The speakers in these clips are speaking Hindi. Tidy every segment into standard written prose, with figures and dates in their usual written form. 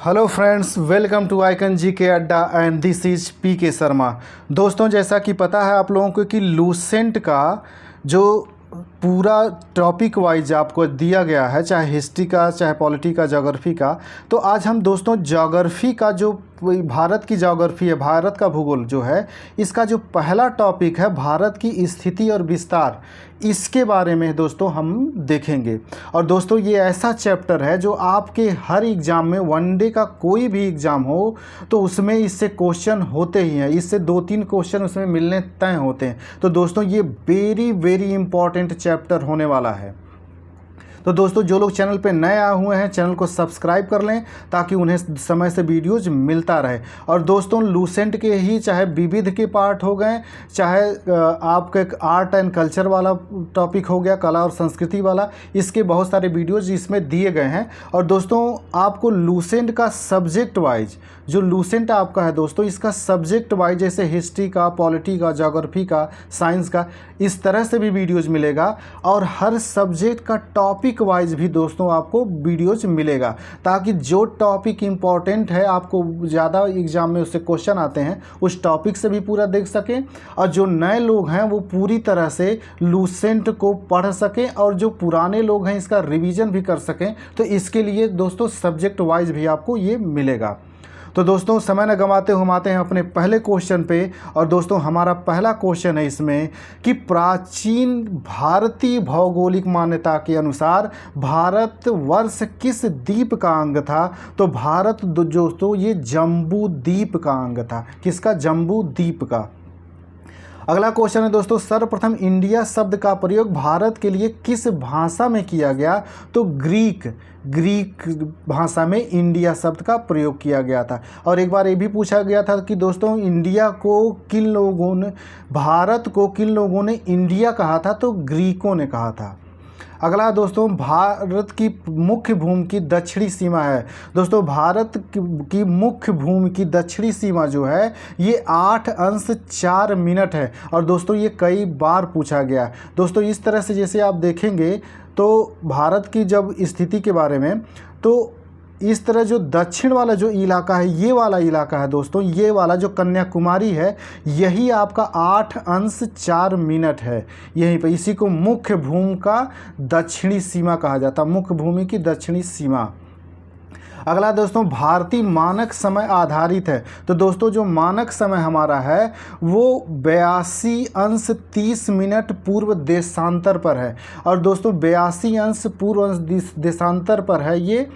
Hello friends, welcome to icon G K Adda and this is P के शर्मा। दोस्तों, जैसा कि पता है आप लोगों को कि लूसेंट का जो पूरा टॉपिक वाइज आपको दिया गया है, चाहे हिस्ट्री का, चाहे पॉलिटी का, ज्योग्राफी का। तो आज हम दोस्तों ज्योग्राफी का जो भारत की ज्योग्राफी है, भारत का भूगोल जो है, इसका जो पहला टॉपिक है भारत की स्थिति और विस्तार, इसके बारे में दोस्तों हम देखेंगे। और दोस्तों ये ऐसा चैप्टर है जो आपके हर एग्ज़ाम में, वनडे का कोई भी एग्ज़ाम हो तो उसमें इससे क्वेश्चन होते ही हैं, इससे 2-3 क्वेश्चन उसमें मिलने तय होते हैं। तो दोस्तों ये वेरी वेरी इंपॉर्टेंट चैप्टर होने वाला है। तो दोस्तों जो लोग चैनल पे नए आए हुए हैं, चैनल को सब्सक्राइब कर लें ताकि उन्हें समय से वीडियोज मिलता रहे। और दोस्तों लूसेंट के ही चाहे विविध के पार्ट हो गए, चाहे आपके आर्ट एंड कल्चर वाला टॉपिक हो गया, कला और संस्कृति वाला, इसके बहुत सारे वीडियोज इसमें दिए गए हैं। और दोस्तों आपको लूसेंट का सब्जेक्ट वाइज, जो लूसेंट आपका है दोस्तों, इसका सब्जेक्ट वाइज जैसे हिस्ट्री का, पॉलिटी का, ज्योग्राफी का, साइंस का, इस तरह से भी वीडियोज़ मिलेगा। और हर सब्जेक्ट का टॉपिक वाइज भी दोस्तों आपको वीडियोज़ मिलेगा, ताकि जो टॉपिक इम्पॉर्टेंट है, आपको ज़्यादा एग्जाम में उससे क्वेश्चन आते हैं, उस टॉपिक से भी पूरा देख सकें। और जो नए लोग हैं वो पूरी तरह से लूसेंट को पढ़ सकें, और जो पुराने लोग हैं इसका रिवीजन भी कर सकें। तो इसके लिए दोस्तों सब्जेक्ट वाइज भी आपको ये मिलेगा। तो दोस्तों समय न गंवाते हुमाते हैं अपने पहले क्वेश्चन पे। और दोस्तों हमारा पहला क्वेश्चन है इसमें कि प्राचीन भारतीय भौगोलिक मान्यता के अनुसार भारत वर्ष किस द्वीप का अंग था? तो भारत दोस्तों ये जम्बू द्वीप का अंग था। किसका? जम्बू द्वीप का। अगला क्वेश्चन है दोस्तों, सर्वप्रथम इंडिया शब्द का प्रयोग भारत के लिए किस भाषा में किया गया? तो ग्रीक भाषा में इंडिया शब्द का प्रयोग किया गया था। और एक बार ये भी पूछा गया था कि दोस्तों इंडिया को किन लोगों ने, भारत को किन लोगों ने इंडिया कहा था? तो ग्रीकों ने कहा था। अगला दोस्तों, भारत की मुख्य भूमि की दक्षिणी सीमा है। दोस्तों भारत की मुख्य भूमि की दक्षिणी सीमा जो है ये 8°4' है। और दोस्तों ये कई बार पूछा गया है। दोस्तों इस तरह से जैसे आप देखेंगे तो भारत की जब स्थिति के बारे में, तो इस तरह जो दक्षिण वाला जो इलाका है, ये वाला इलाका है दोस्तों, ये वाला जो कन्याकुमारी है, यही आपका 8°4' है यहीं पर। इसी को मुख्य भूमि का दक्षिणी सीमा कहा जाता, मुख्य भूमि की दक्षिणी सीमा। अगला दोस्तों, भारतीय मानक समय आधारित है। तो दोस्तों जो मानक समय हमारा है वो 82°30' पूर्व देशांतर पर है। और दोस्तों 82° पूर्व देशांतर पर है ये।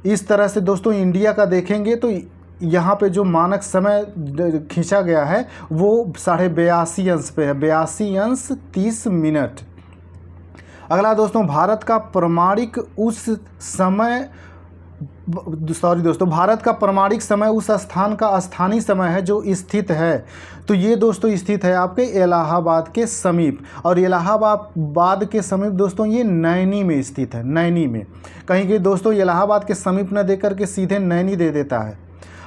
इस तरह से दोस्तों इंडिया का देखेंगे तो यहाँ पे जो मानक समय खींचा गया है वो 82.5 पे है, 82°30'। अगला दोस्तों, भारत का प्रमाणिक उस समय, सॉरी दोस्तों, भारत का प्रमाणिक समय उस स्थान का स्थानीय समय है जो स्थित है। तो ये दोस्तों स्थित है आपके इलाहाबाद के समीप। और इलाहाबाद के समीप दोस्तों ये नैनी में स्थित है, नैनी में। कहीं कि दोस्तों इलाहाबाद के समीप न देकर के सीधे नैनी दे देता है।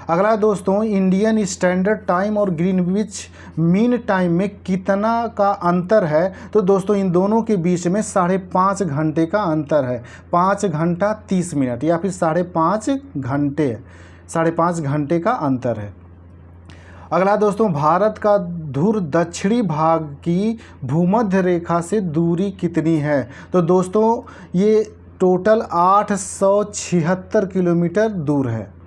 अगला दोस्तों, इंडियन स्टैंडर्ड टाइम और ग्रीनविच मीन टाइम में कितना का अंतर है? तो दोस्तों इन दोनों के बीच में 5.5 घंटे का अंतर है। 5 घंटा 30 मिनट या फिर 5.5 घंटे, 5.5 घंटे का अंतर है। अगला दोस्तों, भारत का ध्रुव दक्षिणी भाग की भूमध्य रेखा से दूरी कितनी है? तो दोस्तों ये टोटल 876 किलोमीटर दूर है।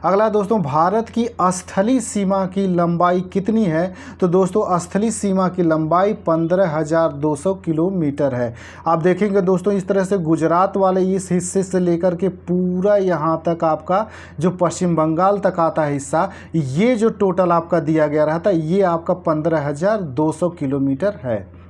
अगला दोस्तों, भारत की स्थलीय सीमा की लंबाई कितनी है? तो दोस्तों स्थलीय सीमा की लंबाई 15,200 किलोमीटर है। आप देखेंगे दोस्तों इस तरह से गुजरात वाले इस हिस्से से लेकर के पूरा यहाँ तक आपका जो पश्चिम बंगाल तक आता है हिस्सा, ये जो टोटल आपका दिया गया रहता है ये आपका 15,200 किलोमीटर है।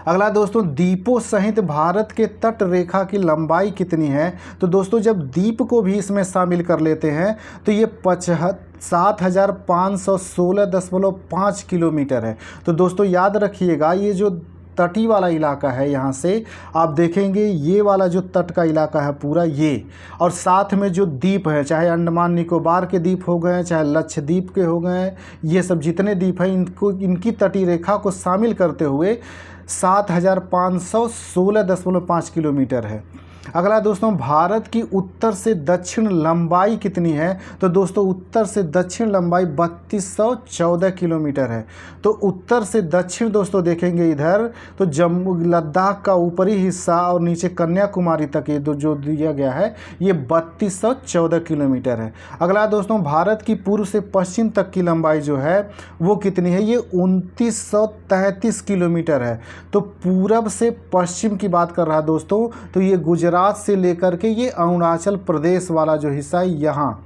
अगला दोस्तों, द्वीपों सहित भारत के तट रेखा की लंबाई कितनी है? तो दोस्तों जब द्वीप को भी इसमें शामिल कर लेते हैं तो ये 7,516.5 किलोमीटर है। तो दोस्तों याद रखिएगा ये जो तटी वाला इलाका है, यहाँ से आप देखेंगे ये वाला जो तट का इलाका है पूरा ये, और साथ में जो द्वीप है, चाहे अंडमान निकोबार के द्वीप हो गए, चाहे लक्षद्वीप के हो गए, ये सब जितने द्वीप हैं इनको, इनकी तटीय रेखा को शामिल करते हुए 7,516.5 किलोमीटर है। अगला दोस्तों, भारत की उत्तर से दक्षिण लंबाई कितनी है? तो दोस्तों उत्तर से दक्षिण लंबाई 3214 किलोमीटर है। तो उत्तर से दक्षिण दोस्तों देखेंगे इधर तो जम्मू लद्दाख का ऊपरी हिस्सा और नीचे कन्याकुमारी तक ये जो दिया गया है ये 3214 किलोमीटर है। अगला दोस्तों, भारत की पूर्व से पश्चिम तक की लंबाई जो है वो कितनी है? ये 2933 किलोमीटर है। तो पूरब से पश्चिम की बात कर रहा है दोस्तों, तो ये गुजरात से लेकर के ये अरुणाचल प्रदेश वाला जो हिस्सा है यहाँ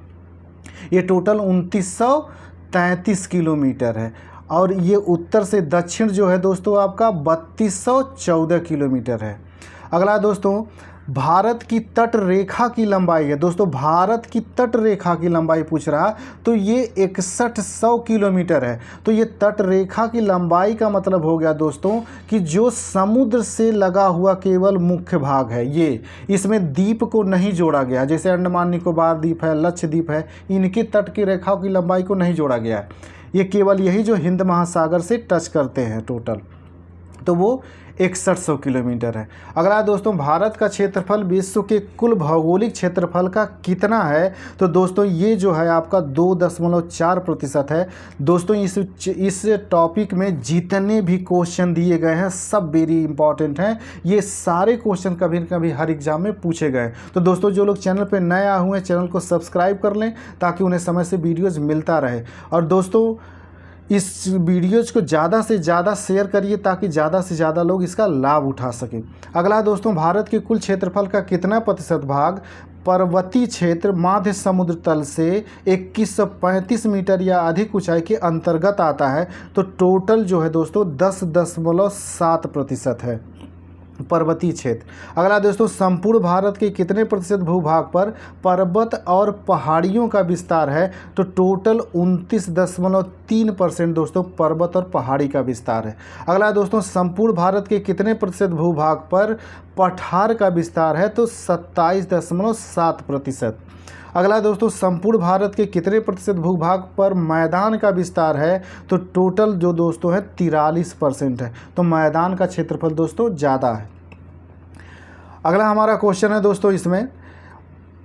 ये टोटल 2933 किलोमीटर है। और ये उत्तर से दक्षिण जो है दोस्तों आपका 3214 किलोमीटर है। अगला दोस्तों, भारत की तट रेखा की लंबाई है। दोस्तों भारत की तट रेखा की लंबाई पूछ रहा, तो ये 6100 किलोमीटर है। तो ये तट रेखा की लंबाई का मतलब हो गया दोस्तों कि जो समुद्र से लगा हुआ केवल मुख्य भाग है ये, इसमें द्वीप को नहीं जोड़ा गया। जैसे अंडमान निकोबार द्वीप है, लक्षद्वीप है, इनकी तट की रेखा की लंबाई को नहीं जोड़ा गया है। ये केवल यही जो हिंद महासागर से टच करते हैं टोटल, तो वो 6100 किलोमीटर है। अगला दोस्तों, भारत का क्षेत्रफल विश्व के कुल भौगोलिक क्षेत्रफल का कितना है? तो दोस्तों ये जो है आपका 2.4% है। दोस्तों इस टॉपिक में जितने भी क्वेश्चन दिए गए हैं सब वेरी इंपॉर्टेंट हैं। ये सारे क्वेश्चन कभी न कभी हर एग्जाम में पूछे गए। तो दोस्तों जो लोग चैनल पर नए आए हुए हैं चैनल को सब्सक्राइब कर लें ताकि उन्हें समय से वीडियोज़ मिलता रहे। और दोस्तों इस वीडियोज़ को ज़्यादा से ज़्यादा शेयर करिए ताकि ज़्यादा से ज़्यादा लोग इसका लाभ उठा सकें। अगला दोस्तों, भारत के कुल क्षेत्रफल का कितना प्रतिशत भाग पर्वतीय क्षेत्र माध्य समुद्र तल से 2135 मीटर या अधिक ऊंचाई के अंतर्गत आता है? तो टोटल जो है दोस्तों 10.7% है पर्वतीय क्षेत्र। अगला दोस्तों, संपूर्ण भारत के कितने प्रतिशत भूभाग पर पर्वत और पहाड़ियों का विस्तार है? तो टोटल 29.3% दोस्तों पर्वत और पहाड़ी का विस्तार है। अगला दोस्तों, संपूर्ण भारत के कितने प्रतिशत भूभाग पर पठार का विस्तार है? तो 27.7%। अगला दोस्तों, संपूर्ण भारत के कितने प्रतिशत भूभाग पर मैदान का विस्तार है? तो टोटल जो दोस्तों है 43% है। तो मैदान का क्षेत्रफल दोस्तों ज़्यादा है। अगला हमारा क्वेश्चन है दोस्तों इसमें,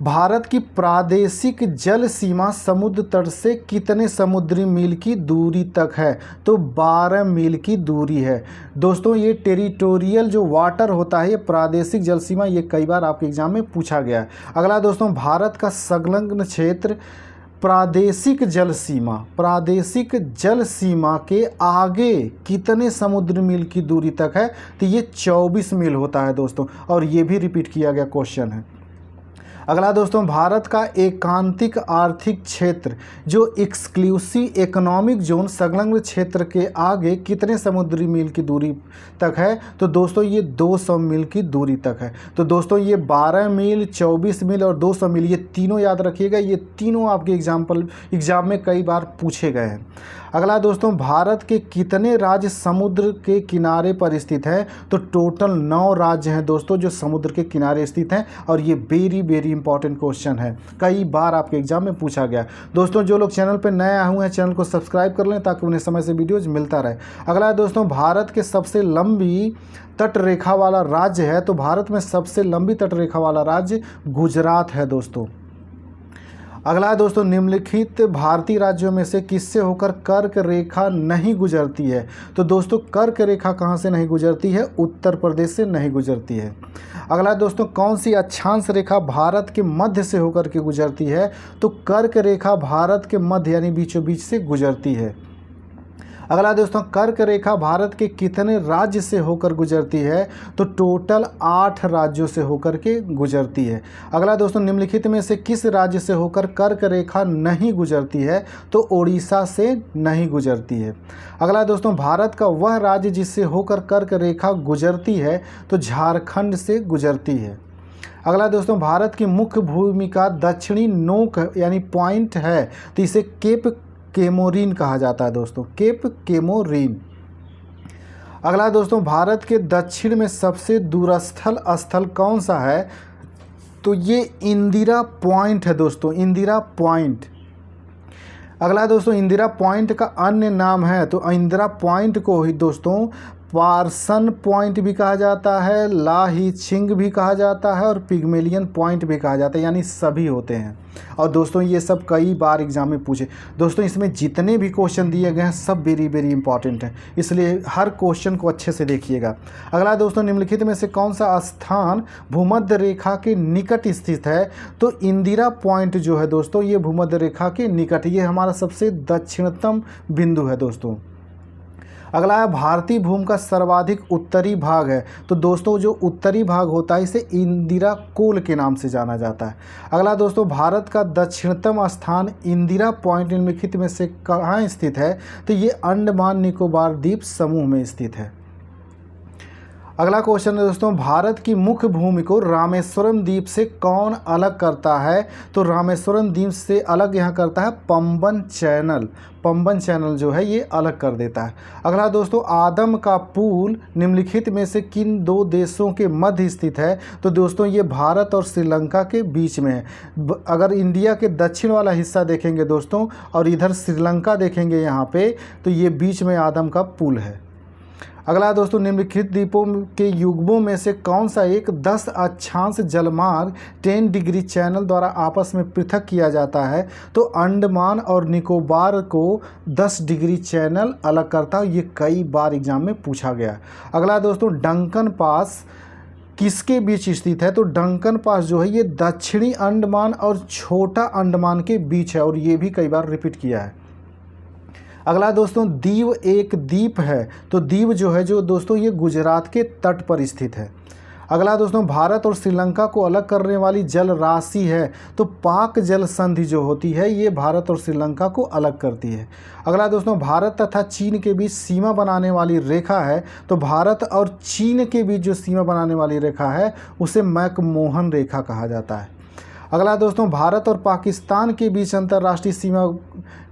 भारत की प्रादेशिक जल सीमा समुद्र तट से कितने समुद्री मील की दूरी तक है? तो 12 मील की दूरी है। दोस्तों ये टेरिटोरियल जो वाटर होता है ये प्रादेशिक जल सीमा, ये कई बार आपके एग्जाम में पूछा गया है। अगला दोस्तों, भारत का संलग्न क्षेत्र प्रादेशिक जल सीमा के आगे कितने समुद्री मील की दूरी तक है? तो ये 24 मील होता है दोस्तों, और ये भी रिपीट किया गया क्वेश्चन है। अगला दोस्तों, भारत का एकांतिक आर्थिक क्षेत्र जो एक्सक्लूसिव इकोनॉमिक जोन संलग्न क्षेत्र के आगे कितने समुद्री मील की दूरी तक है? तो दोस्तों ये 200 मील की दूरी तक है। तो दोस्तों ये 12 मील, 24 मील और 200 मील ये तीनों याद रखिएगा, ये तीनों आपके एग्जाम में कई बार पूछे गए हैं। अगला दोस्तों, भारत के कितने राज्य समुद्र के किनारे पर स्थित हैं? तो टोटल 9 राज्य हैं दोस्तों जो समुद्र के किनारे स्थित हैं, और ये वेरी इंपॉर्टेंट क्वेश्चन है, कई बार आपके एग्जाम में पूछा गया। दोस्तों जो लोग चैनल पर नए आए हुए हैं चैनल को सब्सक्राइब कर लें ताकि उन्हें समय से वीडियोज़ मिलता रहे। अगला दोस्तों, भारत के सबसे लंबी तट रेखा वाला राज्य है, तो भारत में सबसे लंबी तट रेखा वाला राज्य गुजरात है दोस्तों। अगला है दोस्तों, निम्नलिखित भारतीय राज्यों में से किससे होकर कर्क रेखा नहीं गुजरती है? तो दोस्तों कर्क रेखा कहाँ से नहीं गुजरती है? उत्तर प्रदेश से नहीं गुजरती है। अगला दोस्तों, कौन सी अक्षांश रेखा भारत के मध्य से होकर के गुजरती है? तो कर्क रेखा भारत के मध्य यानी बीचों बीच से गुजरती है। अगला दोस्तों, कर्क रेखा भारत के कितने राज्य से होकर गुजरती है? तो टोटल 8 राज्यों से होकर के गुजरती है। अगला दोस्तों, निम्नलिखित में से किस राज्य से होकर कर्क रेखा नहीं गुजरती है? तो उड़ीसा से नहीं गुजरती है। अगला दोस्तों, भारत का वह राज्य जिससे होकर कर्क रेखा गुजरती है? तो झारखंड से गुजरती है। अगला दोस्तों, भारत की मुख्य भूमिका दक्षिणी नोक यानी पॉइंट है, तो इसे केप केमोरीन कहा जाता है दोस्तों, केप केमोरीन। अगला दोस्तों, भारत के दक्षिण में सबसे दूरस्थल स्थल कौन सा है? तो ये इंदिरा पॉइंट है दोस्तों, इंदिरा पॉइंट। अगला दोस्तों, इंदिरा पॉइंट का अन्य नाम है, तो इंदिरा पॉइंट को ही दोस्तों पार्सन पॉइंट भी कहा जाता है, ला ही चिंग भी कहा जाता है और पिग्मेलियन पॉइंट भी कहा जाता है, यानी सभी होते हैं। और दोस्तों ये सब कई बार एग्जाम में पूछे। दोस्तों इसमें जितने भी क्वेश्चन दिए गए हैं सब वेरी वेरी इंपॉर्टेंट हैं, इसलिए हर क्वेश्चन को अच्छे से देखिएगा। अगला दोस्तों, निम्नलिखित में से कौन सा स्थान भूमध्य रेखा के निकट स्थित है? तो इंदिरा पॉइंट जो है दोस्तों ये भूमध्य रेखा के निकट, ये हमारा सबसे दक्षिणतम बिंदु है दोस्तों। अगला है भारतीय भूमि का सर्वाधिक उत्तरी भाग है। तो दोस्तों जो उत्तरी भाग होता है इसे इंदिरा कोल के नाम से जाना जाता है। अगला दोस्तों, भारत का दक्षिणतम स्थान इंदिरा पॉइंट निम्नलिखित में से कहाँ स्थित है? तो ये अंडमान निकोबार द्वीप समूह में स्थित है। अगला क्वेश्चन है दोस्तों, भारत की मुख्य भूमि को रामेश्वरम द्वीप से कौन अलग करता है? तो रामेश्वरम द्वीप से अलग यहाँ करता है पंबन चैनल। पंबन चैनल जो है ये अलग कर देता है। अगला दोस्तों, आदम का पुल निम्नलिखित में से किन दो देशों के मध्य स्थित है? तो दोस्तों ये भारत और श्रीलंका के बीच में है। अगर इंडिया के दक्षिण वाला हिस्सा देखेंगे दोस्तों और इधर श्रीलंका देखेंगे यहाँ पे, तो ये बीच में आदम का पुल है। अगला दोस्तों, निम्नलिखित द्वीपों के युग्मों में से कौन सा एक 10 अक्षांश जलमार्ग 10 डिग्री चैनल द्वारा आपस में पृथक किया जाता है? तो अंडमान और निकोबार को 10 डिग्री चैनल अलग करता है। ये कई बार एग्जाम में पूछा गया। अगला दोस्तों, डंकन पास किसके बीच स्थित है? तो डंकन पास जो है ये दक्षिणी अंडमान और छोटा अंडमान के बीच है और ये भी कई बार रिपीट किया है। अगला दोस्तों, दीव एक द्वीप है। तो दीव जो है जो दोस्तों ये गुजरात के तट पर स्थित है। अगला दोस्तों, भारत और श्रीलंका को अलग करने वाली जल राशि है। तो पाक जल संधि जो होती है ये भारत और श्रीलंका को अलग करती है। अगला दोस्तों, भारत तथा चीन के बीच सीमा बनाने वाली रेखा है। तो भारत और चीन के बीच जो सीमा बनाने वाली रेखा है उसे मैकमोहन रेखा कहा जाता है। अगला दोस्तों, भारत और पाकिस्तान के बीच अंतर्राष्ट्रीय सीमा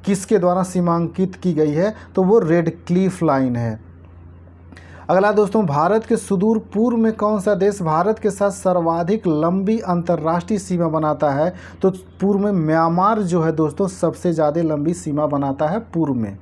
किसके द्वारा सीमांकित की गई है? तो वो रेड क्लिफ लाइन है। अगला दोस्तों, भारत के सुदूर पूर्व में कौन सा देश भारत के साथ सर्वाधिक लंबी अंतर्राष्ट्रीय सीमा बनाता है? तो पूर्व में म्यांमार जो है दोस्तों सबसे ज़्यादा लंबी सीमा बनाता है पूर्व में।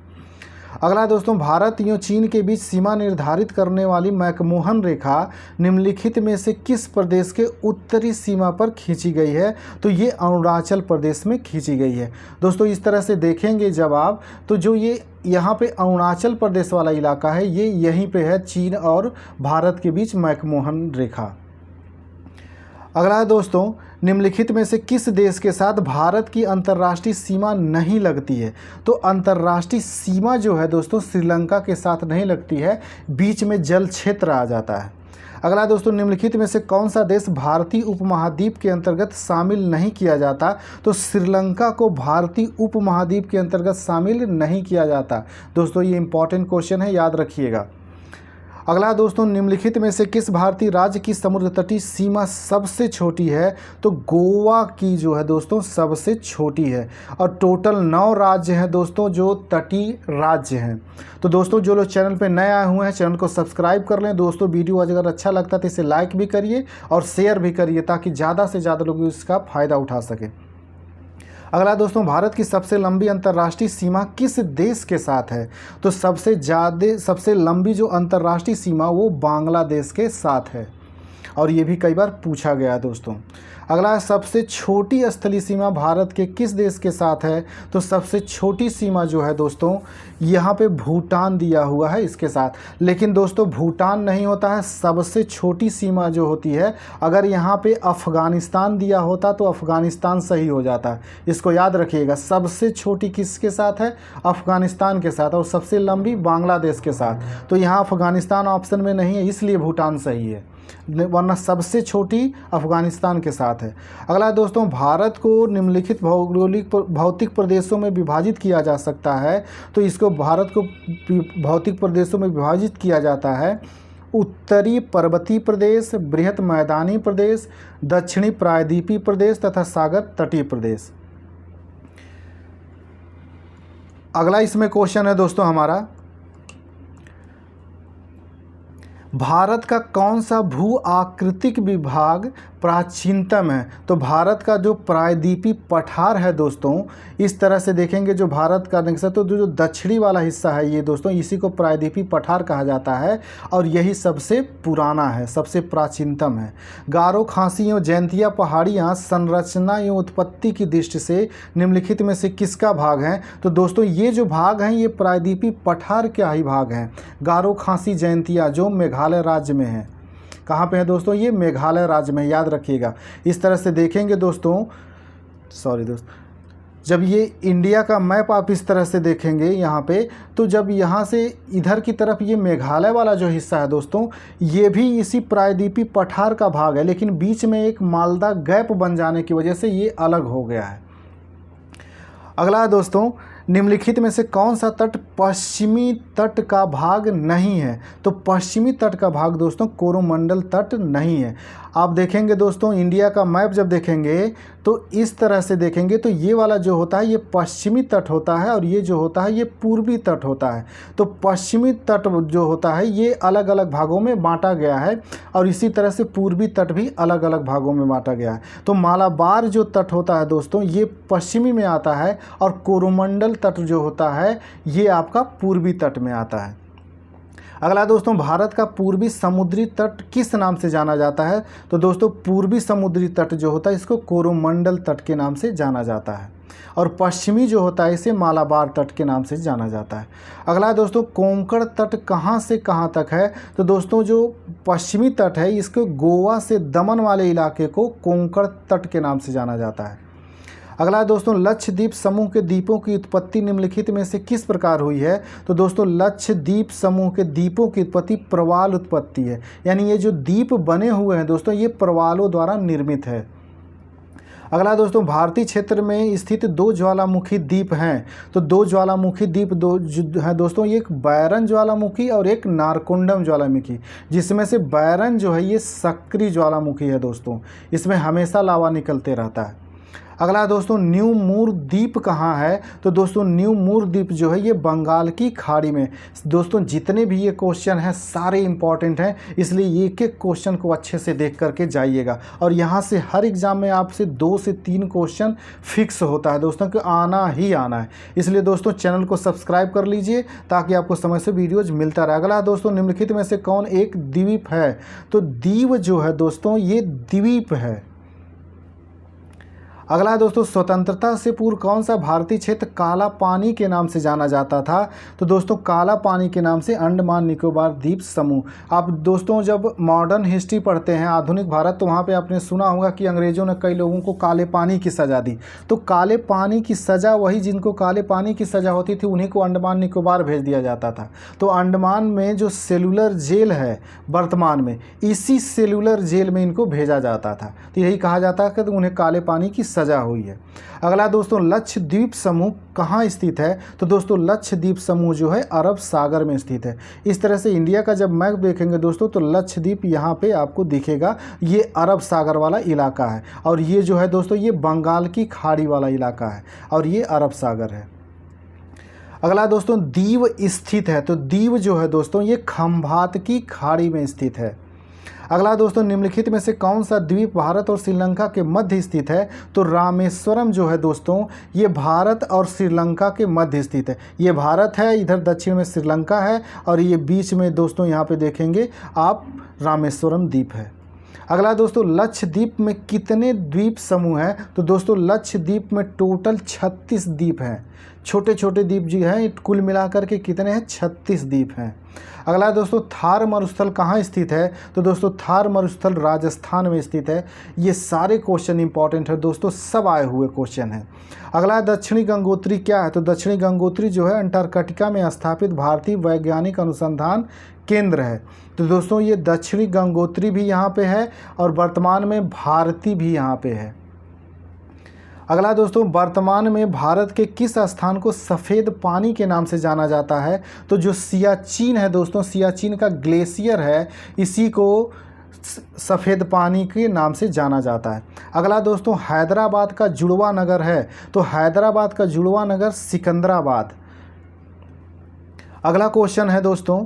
अगला दोस्तों, भारत एवं चीन के बीच सीमा निर्धारित करने वाली मैकमोहन रेखा निम्नलिखित में से किस प्रदेश के उत्तरी सीमा पर खींची गई है? तो ये अरुणाचल प्रदेश में खींची गई है। दोस्तों इस तरह से देखेंगे जब आप, तो जो ये यहाँ पे अरुणाचल प्रदेश वाला इलाका है ये यहीं पे है, चीन और भारत के बीच मैकमोहन रेखा। अगला है दोस्तों, निम्नलिखित में से किस देश के साथ भारत की अंतर्राष्ट्रीय सीमा नहीं लगती है? तो अंतर्राष्ट्रीय सीमा जो है दोस्तों श्रीलंका के साथ नहीं लगती है, बीच में जल क्षेत्र आ जाता है। अगला दोस्तों, निम्नलिखित में से कौन सा देश भारतीय उपमहाद्वीप के अंतर्गत शामिल नहीं किया जाता? तो श्रीलंका को भारतीय उपमहाद्वीप के अंतर्गत शामिल नहीं किया जाता। दोस्तों ये इंपॉर्टेंट क्वेश्चन है, याद रखिएगा। अगला दोस्तों, निम्नलिखित में से किस भारतीय राज्य की समुद्र तटीय सीमा सबसे छोटी है? तो गोवा की जो है दोस्तों सबसे छोटी है और टोटल 9 राज्य हैं दोस्तों जो तटीय राज्य हैं। तो दोस्तों जो लोग चैनल पे नए आए हुए हैं चैनल को सब्सक्राइब कर लें। दोस्तों वीडियो अगर अच्छा लगता है तो इसे लाइक भी करिए और शेयर भी करिए ताकि ज़्यादा से ज़्यादा लोग इसका फ़ायदा उठा सकें। अगला दोस्तों, भारत की सबसे लंबी अंतर्राष्ट्रीय सीमा किस देश के साथ है? तो सबसे लंबी जो अंतर्राष्ट्रीय सीमा वो बांग्लादेश के साथ है और ये भी कई बार पूछा गया है दोस्तों। अगला, सबसे छोटी स्थलीय सीमा भारत के किस देश के साथ है? तो सबसे छोटी सीमा जो है दोस्तों यहाँ पे भूटान दिया हुआ है इसके साथ, लेकिन दोस्तों भूटान नहीं होता है। सबसे छोटी सीमा जो होती है, अगर यहाँ पे अफ़गानिस्तान दिया होता तो अफ़गानिस्तान सही हो जाता। इसको याद रखिएगा, सबसे छोटी किसके साथ है? अफ़गानिस्तान के साथ, और सबसे लंबी बांग्लादेश के साथ। तो यहाँ अफ़गानिस्तान ऑप्शन में नहीं है इसलिए भूटान सही है, वरना सबसे छोटी अफ़गानिस्तान के साथ है। अगला दोस्तों, भारत को निम्नलिखित भौतिक प्रदेशों में विभाजित किया जा सकता है। तो इसको भारत को भौतिक प्रदेशों में विभाजित किया जाता है: उत्तरी पर्वतीय प्रदेश, बृहत मैदानी प्रदेश, दक्षिणी प्रायद्वीपीय प्रदेश तथा सागर तटीय प्रदेश। अगला इसमें क्वेश्चन है दोस्तों हमारा, भारत का कौन सा भू आकृतिक विभाग प्राचीनतम है? तो भारत का जो प्रायद्वीपीय पठार है दोस्तों, इस तरह से देखेंगे जो भारत का नक्शा, तो जो दक्षिणी वाला हिस्सा है ये दोस्तों, इसी को प्रायद्वीपीय पठार कहा जाता है और यही सबसे पुराना है, सबसे प्राचीनतम है। गारो, खासी एवं जयंतिया पहाड़ियाँ संरचना एवं उत्पत्ति की दृष्टि से निम्नलिखित में से किसका भाग है? तो दोस्तों ये जो भाग हैं ये प्रायद्वीपीय पठार का ही भाग हैं। गारो, खासी, जयंतिया जो मेघालय राज्य में है। कहाँ पे है दोस्तों? ये मेघालय राज्य में, याद रखिएगा। इस तरह से देखेंगे दोस्तों, जब ये इंडिया का मैप आप इस तरह से देखेंगे यहाँ पे, तो जब यहाँ से इधर की तरफ ये मेघालय वाला जो हिस्सा है दोस्तों, ये भी इसी प्रायद्वीपीय पठार का भाग है, लेकिन बीच में एक मालदा गैप बन जाने की वजह से ये अलग हो गया है। अगला दोस्तों, निम्नलिखित में से कौन सा तट पश्चिमी तट का भाग नहीं है? तो पश्चिमी तट का भाग दोस्तों कोरोमंडल तट नहीं है। आप देखेंगे दोस्तों इंडिया का मैप जब देखेंगे तो इस तरह से देखेंगे, तो ये वाला जो होता है ये पश्चिमी तट होता है और ये जो होता है ये पूर्वी तट होता है। तो पश्चिमी तट जो होता है ये अलग अलग भागों में बांटा गया है और इसी तरह से पूर्वी तट भी अलग अलग भागों में बांटा गया है। तो मालाबार जो तट होता है दोस्तों ये पश्चिमी में आता है और कोरोमंडल तट जो होता है ये आपका पूर्वी तट में आता है। अगला दोस्तों, भारत का पूर्वी समुद्री तट किस नाम से जाना जाता है? तो दोस्तों पूर्वी समुद्री तट जो होता है इसको कोरोमंडल तट के नाम से जाना जाता है और पश्चिमी जो होता है इसे मालाबार तट के नाम से जाना जाता है। अगला दोस्तों, कोंकण तट कहाँ से कहाँ तक है? तो दोस्तों जो पश्चिमी तट है इसको गोवा से दमन वाले इलाके को कोंकण तट के नाम से जाना जाता है। अगला दोस्तों, लक्षद्वीप समूह के द्वीपों की उत्पत्ति निम्नलिखित में से किस प्रकार हुई है? तो दोस्तों लक्षद्वीप समूह के द्वीपों की उत्पत्ति प्रवाल उत्पत्ति है, यानी ये जो द्वीप बने हुए हैं दोस्तों ये प्रवालों द्वारा निर्मित है। अगला दोस्तों, भारतीय क्षेत्र में स्थित दो ज्वालामुखी द्वीप हैं। तो दो ज्वालामुखी द्वीप दो हैं दोस्तों, एक बैरन ज्वालामुखी और एक नारकोंडम ज्वालामुखी, जिसमें से बैरन जो है ये सक्रिय ज्वालामुखी है दोस्तों, इसमें हमेशा लावा निकलते रहता है। अगला दोस्तों, न्यू मूर द्वीप कहाँ है? तो दोस्तों न्यू मूर द्वीप जो है ये बंगाल की खाड़ी में। दोस्तों जितने भी ये क्वेश्चन हैं सारे इंपॉर्टेंट हैं, इसलिए एक एक क्वेश्चन को अच्छे से देख करके जाइएगा और यहाँ से हर एग्ज़ाम में आपसे 2 से 3 क्वेश्चन फिक्स होता है दोस्तों कि आना ही आना है। इसलिए दोस्तों चैनल को सब्सक्राइब कर लीजिए ताकि आपको समय से वीडियोज़ मिलता रहे। अगला दोस्तों, निम्नलिखित में से कौन एक द्वीप है? तो दीव जो है दोस्तों ये द्वीप है। अगला दोस्तों, स्वतंत्रता से पूर्व कौन सा भारतीय क्षेत्र काला पानी के नाम से जाना जाता था? तो दोस्तों काला पानी के नाम से अंडमान निकोबार द्वीप समूह। आप दोस्तों जब मॉडर्न हिस्ट्री पढ़ते हैं आधुनिक भारत, तो वहाँ पे आपने सुना होगा कि अंग्रेज़ों ने कई लोगों को काले पानी की सज़ा दी। तो काले पानी की सज़ा, वही जिनको काले पानी की सज़ा होती थी उन्हीं को अंडमान निकोबार भेज दिया जाता था। तो अंडमान में जो सेलुलर जेल है वर्तमान में, इसी सेलुलर जेल में इनको भेजा जाता था। तो यही कहा जाता है कि उन्हें काले पानी की सज़ा हुई है। अगला दोस्तों, लक्षद्वीप समूह कहाँ स्थित है? तो दोस्तों लक्षद्वीप समूह जो है अरब सागर में स्थित है। इस तरह से इंडिया का जब मैप देखेंगे दोस्तों तो लक्षद्वीप यहाँ पे आपको दिखेगा, ये अरब सागर वाला इलाका है और ये जो है दोस्तों ये बंगाल की खाड़ी वाला इलाका है और ये अरब सागर है। अगला दोस्तों, दीव स्थित है। तो दीव जो है दोस्तों ये खंभात की खाड़ी में स्थित है। अगला दोस्तों, निम्नलिखित में से कौन सा द्वीप भारत और श्रीलंका के मध्य स्थित है? तो रामेश्वरम जो है दोस्तों ये भारत और श्रीलंका के मध्य स्थित है। ये भारत है, इधर दक्षिण में श्रीलंका है और ये बीच में दोस्तों यहाँ पे देखेंगे आप रामेश्वरम द्वीप है। अगला दोस्तों, लक्षद्वीप में कितने द्वीप समूह हैं? तो दोस्तों लक्षद्वीप में टोटल 36 द्वीप हैं। छोटे छोटे द्वीप जी हैं, कुल मिलाकर के कितने हैं? 36 द्वीप हैं। अगला दोस्तों, थार मरुस्थल कहाँ स्थित है? तो दोस्तों थार मरुस्थल राजस्थान में स्थित है। ये सारे क्वेश्चन इंपॉर्टेंट है दोस्तों, सब आए हुए क्वेश्चन हैं। अगला, दक्षिणी गंगोत्री क्या है? तो दक्षिणी गंगोत्री जो है अंटार्कटिका में स्थापित भारतीय वैज्ञानिक अनुसंधान केंद्र है। तो दोस्तों ये दक्षिणी गंगोत्री भी यहाँ पे है और वर्तमान में भारती भी यहाँ पे है। अगला दोस्तों, वर्तमान में भारत के किस स्थान को सफ़ेद पानी के नाम से जाना जाता है? तो जो सियाचिन है दोस्तों, सियाचिन का ग्लेशियर है, इसी को सफ़ेद पानी के नाम से जाना जाता है। अगला दोस्तों, हैदराबाद का जुड़वा नगर है। तो हैदराबाद का जुड़वा नगर सिकंदराबाद। अगला क्वेश्चन है दोस्तों,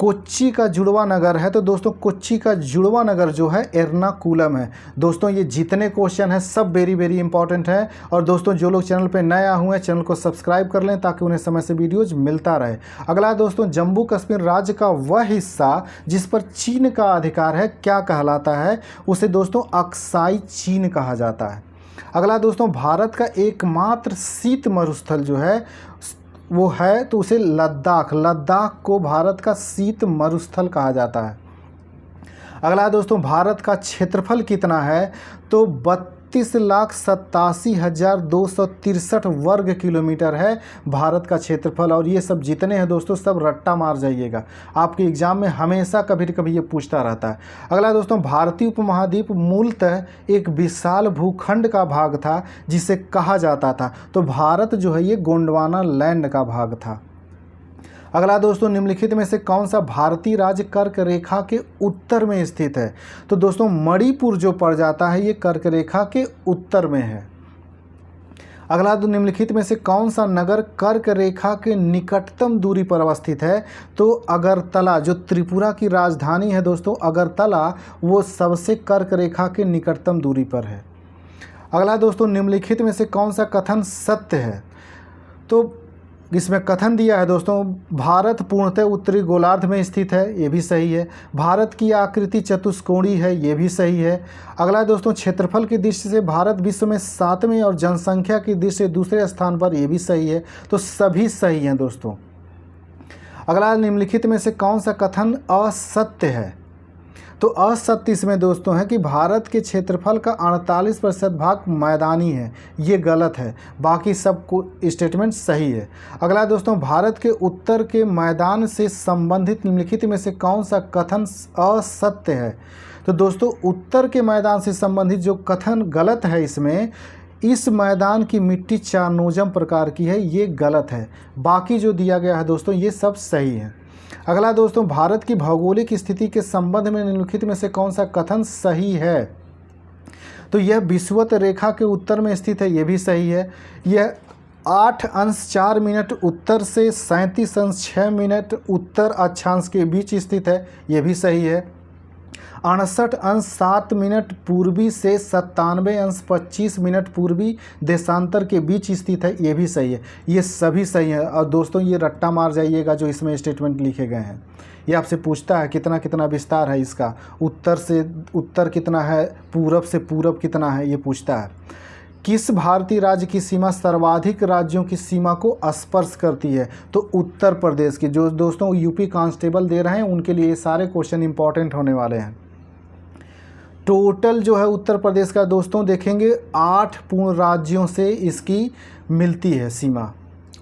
कोच्चि का जुड़वा नगर है, तो दोस्तों कोच्चि का जुड़वा नगर जो है एर्नाकुलम है। दोस्तों ये जितने क्वेश्चन हैं सब वेरी वेरी इंपॉर्टेंट है। और दोस्तों जो लोग चैनल पे नया हुए हैं चैनल को सब्सक्राइब कर लें ताकि उन्हें समय से वीडियोज मिलता रहे। अगला है दोस्तों, जम्मू कश्मीर राज्य का वह हिस्सा जिस पर चीन का अधिकार है क्या कहलाता है? उसे दोस्तों अक्साई चीन कहा जाता है। अगला दोस्तों, भारत का एकमात्र शीत मरुस्थल जो है वो है तो उसे लद्दाख को भारत का शीत मरुस्थल कहा जाता है। अगला दोस्तों, भारत का क्षेत्रफल कितना है? तो 32,87,263 वर्ग किलोमीटर है भारत का क्षेत्रफल। और ये सब जितने हैं दोस्तों सब रट्टा मार जाइएगा, आपके एग्जाम में हमेशा कभी न कभी ये पूछता रहता है। अगला दोस्तों, भारतीय उपमहाद्वीप मूलतः एक विशाल भूखंड का भाग था जिसे कहा जाता था, तो भारत जो है ये गोंडवाना लैंड का भाग था। अगला दोस्तों, निम्नलिखित में से कौन सा भारतीय राज्य कर्क रेखा के उत्तर में स्थित है? तो दोस्तों मणिपुर जो पड़ जाता है ये कर्क रेखा के उत्तर में है। अगला तो निम्नलिखित में से कौन सा नगर कर्क रेखा के निकटतम दूरी पर अवस्थित है? तो अगरतला, जो त्रिपुरा की राजधानी है दोस्तों अगरतला, वो सबसे कर्क रेखा के निकटतम दूरी पर है। अगला दोस्तों, निम्नलिखित में से कौन सा कथन सत्य है? तो इसमें कथन दिया है दोस्तों, भारत पूर्णतः उत्तरी गोलार्ध में स्थित है, ये भी सही है। भारत की आकृति चतुष्कोणीय है, ये भी सही है। अगला दोस्तों, क्षेत्रफल की दृष्टि से भारत विश्व में 7वें और जनसंख्या की दृष्टि से दूसरे स्थान पर, ये भी सही है। तो सभी सही हैं दोस्तों। अगला, निम्नलिखित में से कौन सा कथन असत्य है? तो असत्य इसमें दोस्तों है कि भारत के क्षेत्रफल का 48% भाग मैदानी है, ये गलत है। बाकी सब को स्टेटमेंट सही है। अगला दोस्तों, भारत के उत्तर के मैदान से संबंधित निम्नलिखित में से कौन सा कथन असत्य है? तो दोस्तों उत्तर के मैदान से संबंधित जो कथन गलत है इसमें, इस मैदान की मिट्टी चारनोजम प्रकार की है, ये गलत है। बाकी जो दिया गया है दोस्तों ये सब सही है। अगला दोस्तों, भारत की भौगोलिक स्थिति के संबंध में निम्नलिखित में से कौन सा कथन सही है? तो यह विषुवत रेखा के उत्तर में स्थित है, यह भी सही है। यह 8°4' उत्तर से 37°6' उत्तर अक्षांश के बीच स्थित है, यह भी सही है। 68°7' पूर्वी से 97°25' पूर्वी देशांतर के बीच स्थित है, ये भी सही है। ये सभी सही है। और दोस्तों ये रट्टा मार जाइएगा जो इसमें स्टेटमेंट लिखे गए हैं। ये आपसे पूछता है कितना कितना विस्तार है इसका, उत्तर से उत्तर कितना है, पूरब से पूरब कितना है, ये पूछता है। किस भारतीय राज्य की सीमा सर्वाधिक राज्यों की सीमा को स्पर्श करती है? तो उत्तर प्रदेश की। जो दोस्तों यूपी कांस्टेबल दे रहे हैं उनके लिए ये सारे क्वेश्चन इंपॉर्टेंट होने वाले हैं। टोटल जो है उत्तर प्रदेश का दोस्तों देखेंगे 8 पूर्ण राज्यों से इसकी मिलती है सीमा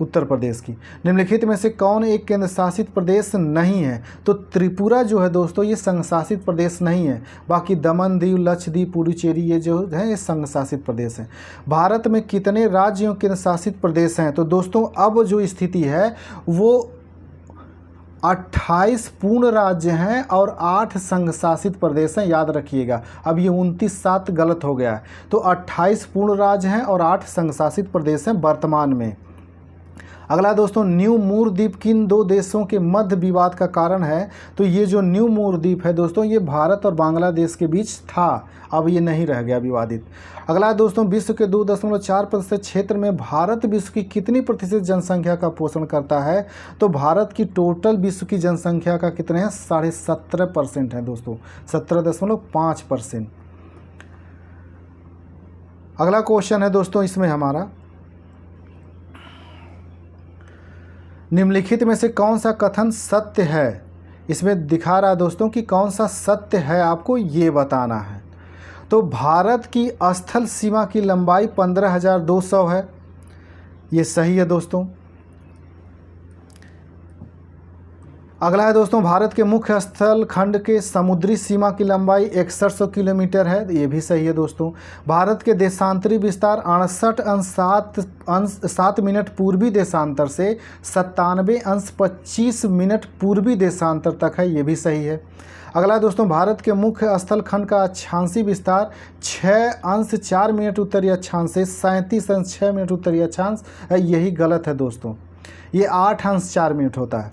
उत्तर प्रदेश की। निम्नलिखित में से कौन एक केंद्र शासित प्रदेश नहीं है? तो त्रिपुरा जो है दोस्तों ये संघ शासित प्रदेश नहीं है। बाकी दमन दीव, लक्षद्वीप, पुडुचेरी ये जो है ये संघ शासित प्रदेश हैं। भारत में कितने राज्य और केंद्र शासित प्रदेश हैं? तो दोस्तों अब जो स्थिति है वो 28 पूर्ण राज्य हैं और 8 संघ शासित प्रदेश हैं, याद रखिएगा। अब ये 29-7 गलत हो गया है। तो 28 पूर्ण राज्य हैं और 8 संघ शासित प्रदेश हैं वर्तमान में। अगला दोस्तों, न्यू मूर द्वीप किन दो देशों के मध्य विवाद का कारण है? तो ये जो न्यू मूर द्वीप है दोस्तों ये भारत और बांग्लादेश के बीच था, अब ये नहीं रह गया विवादित। अगला दोस्तों, विश्व के 2.4% क्षेत्र में भारत विश्व की कितनी प्रतिशत जनसंख्या का पोषण करता है? तो भारत की टोटल विश्व की जनसंख्या का कितने हैं? 17.5% है दोस्तों, 17.5%। अगला क्वेश्चन है दोस्तों इसमें हमारा, निम्नलिखित में से कौन सा कथन सत्य है? इसमें दिखा रहा है दोस्तों कि कौन सा सत्य है, आपको ये बताना है। तो भारत की स्थल सीमा की लंबाई 15,200 है, ये सही है दोस्तों। अगला है दोस्तों, भारत के मुख्य स्थल खंड के समुद्री सीमा की लंबाई 6100 किलोमीटर है, ये भी सही है दोस्तों। भारत के देशांतरी विस्तार 68°7' पूर्वी देशांतर से 97°25' पूर्वी देशांतर तक है, ये भी सही है। अगला दोस्तों, भारत के मुख्य स्थल खंड का अक्षांशी विस्तार 6°4' उत्तरी अक्षांश से 37°6' उत्तरी अक्षांश है, यही गलत है दोस्तों। ये 8°4' होता है।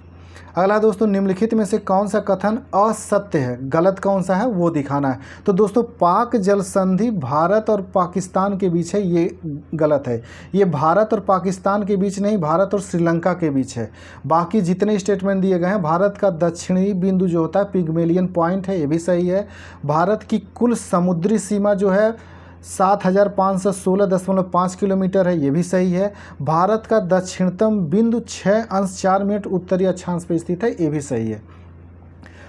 अगला दोस्तों, निम्नलिखित में से कौन सा कथन असत्य है, गलत कौन सा है वो दिखाना है। तो दोस्तों, पाक जल संधि भारत और पाकिस्तान के बीच है, ये गलत है। ये भारत और पाकिस्तान के बीच नहीं, भारत और श्रीलंका के बीच है। बाकी जितने स्टेटमेंट दिए गए हैं, भारत का दक्षिणी बिंदु जो होता है पिग्मेलियन पॉइंट है, ये भी सही है। भारत की कुल समुद्री सीमा जो है 7516.5 किलोमीटर है, ये भी सही है। भारत का दक्षिणतम बिंदु 6°4' उत्तरी अक्षांश पर स्थित है, ये भी सही है।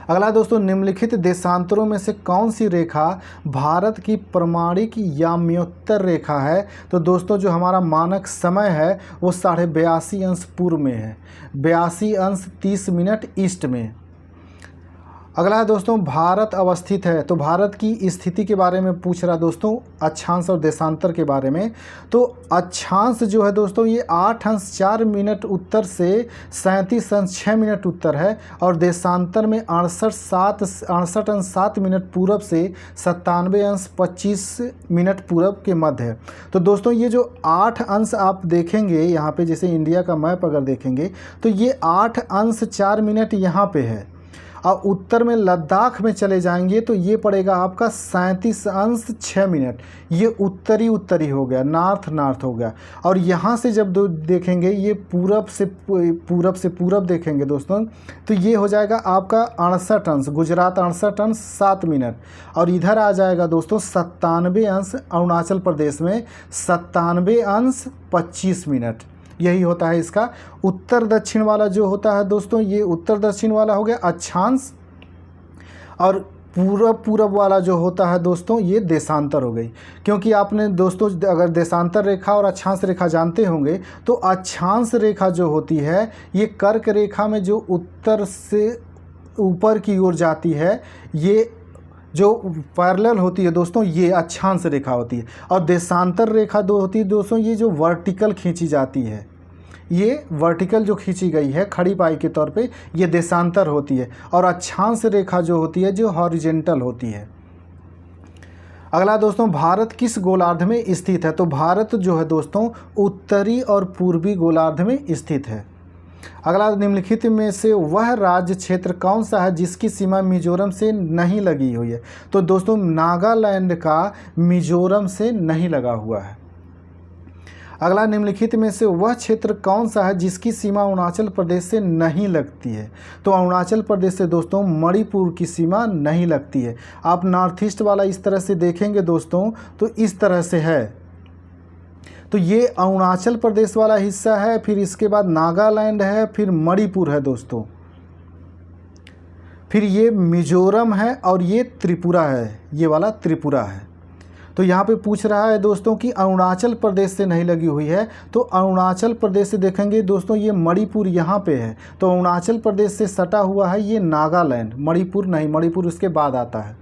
अगला दोस्तों, निम्नलिखित देशांतरों में से कौन सी रेखा भारत की प्रमाणिक याम्योत्तर रेखा है। तो दोस्तों, जो हमारा मानक समय है वो 82.5 पूर्व में है, 82:30 ईस्ट में। अगला है दोस्तों, भारत अवस्थित है। तो भारत की स्थिति के बारे में पूछ रहा दोस्तों, अक्षांश और देशांतर के बारे में। तो अक्षांश जो है दोस्तों, ये 8°4' उत्तर से 37°6' उत्तर है, और देशांतर में 68°7' पूरब से 97°25' पूरब के मध्य है। तो दोस्तों, ये जो 8 अंश आप देखेंगे यहाँ पे, जैसे इंडिया का मैप अगर देखेंगे तो ये 8°4' यहाँ पे है, और उत्तर में लद्दाख में चले जाएंगे तो ये पड़ेगा आपका 37°6'। ये उत्तरी हो गया, नॉर्थ हो गया। और यहाँ से जब देखेंगे, ये पूरब से पूरब देखेंगे दोस्तों, तो ये हो जाएगा आपका 68 अंश, गुजरात 68 अंश 7'। और इधर आ जाएगा दोस्तों 97 अंश, अरुणाचल प्रदेश में 97 अंश 25'। यही होता है इसका उत्तर दक्षिण वाला जो होता है दोस्तों, ये उत्तर दक्षिण वाला हो गया अक्षांश, और पूरब वाला जो होता है दोस्तों, ये देशांतर हो गई। क्योंकि आपने दोस्तों अगर देशांतर रेखा और अक्षांश रेखा जानते होंगे, तो अक्षांश रेखा जो होती है ये कर्क रेखा में जो उत्तर से ऊपर की ओर जाती है, ये जो पैरेलल होती है दोस्तों, ये अक्षांश रेखा होती है। और देशांतर रेखा होती है दोस्तों, ये जो वर्टिकल खींची जाती है, ये वर्टिकल जो खींची गई है खड़ी पाई के तौर पे, ये देशांतर होती है। और अक्षांश रेखा जो होती है, जो हॉरिजेंटल होती है। अगला दोस्तों, भारत किस गोलार्ध में स्थित है। तो भारत जो है दोस्तों, उत्तरी और पूर्वी गोलार्ध में स्थित है। अगला, निम्नलिखित में से वह राज्य क्षेत्र कौन सा है जिसकी सीमा मिजोरम से नहीं लगी हुई है। तो दोस्तों, नागालैंड का मिजोरम से नहीं लगा हुआ है। अगला, निम्नलिखित में से वह क्षेत्र कौन सा है जिसकी सीमा अरुणाचल प्रदेश से नहीं लगती है। तो अरुणाचल प्रदेश से दोस्तों मणिपुर की सीमा नहीं लगती है। आप नॉर्थ ईस्ट वाला इस तरह से देखेंगे दोस्तों, तो इस तरह से है। तो ये अरुणाचल प्रदेश वाला हिस्सा है, फिर इसके बाद नागालैंड है, फिर मणिपुर है दोस्तों, फिर ये मिजोरम है, और ये त्रिपुरा है, ये वाला त्रिपुरा है। तो यहाँ पे पूछ रहा है दोस्तों कि अरुणाचल प्रदेश से नहीं लगी हुई है। तो अरुणाचल प्रदेश से देखेंगे दोस्तों, ये मणिपुर यहाँ पे है। तो अरुणाचल प्रदेश से सटा हुआ है ये नागालैंड, मणिपुर नहीं, मणिपुर उसके बाद आता है।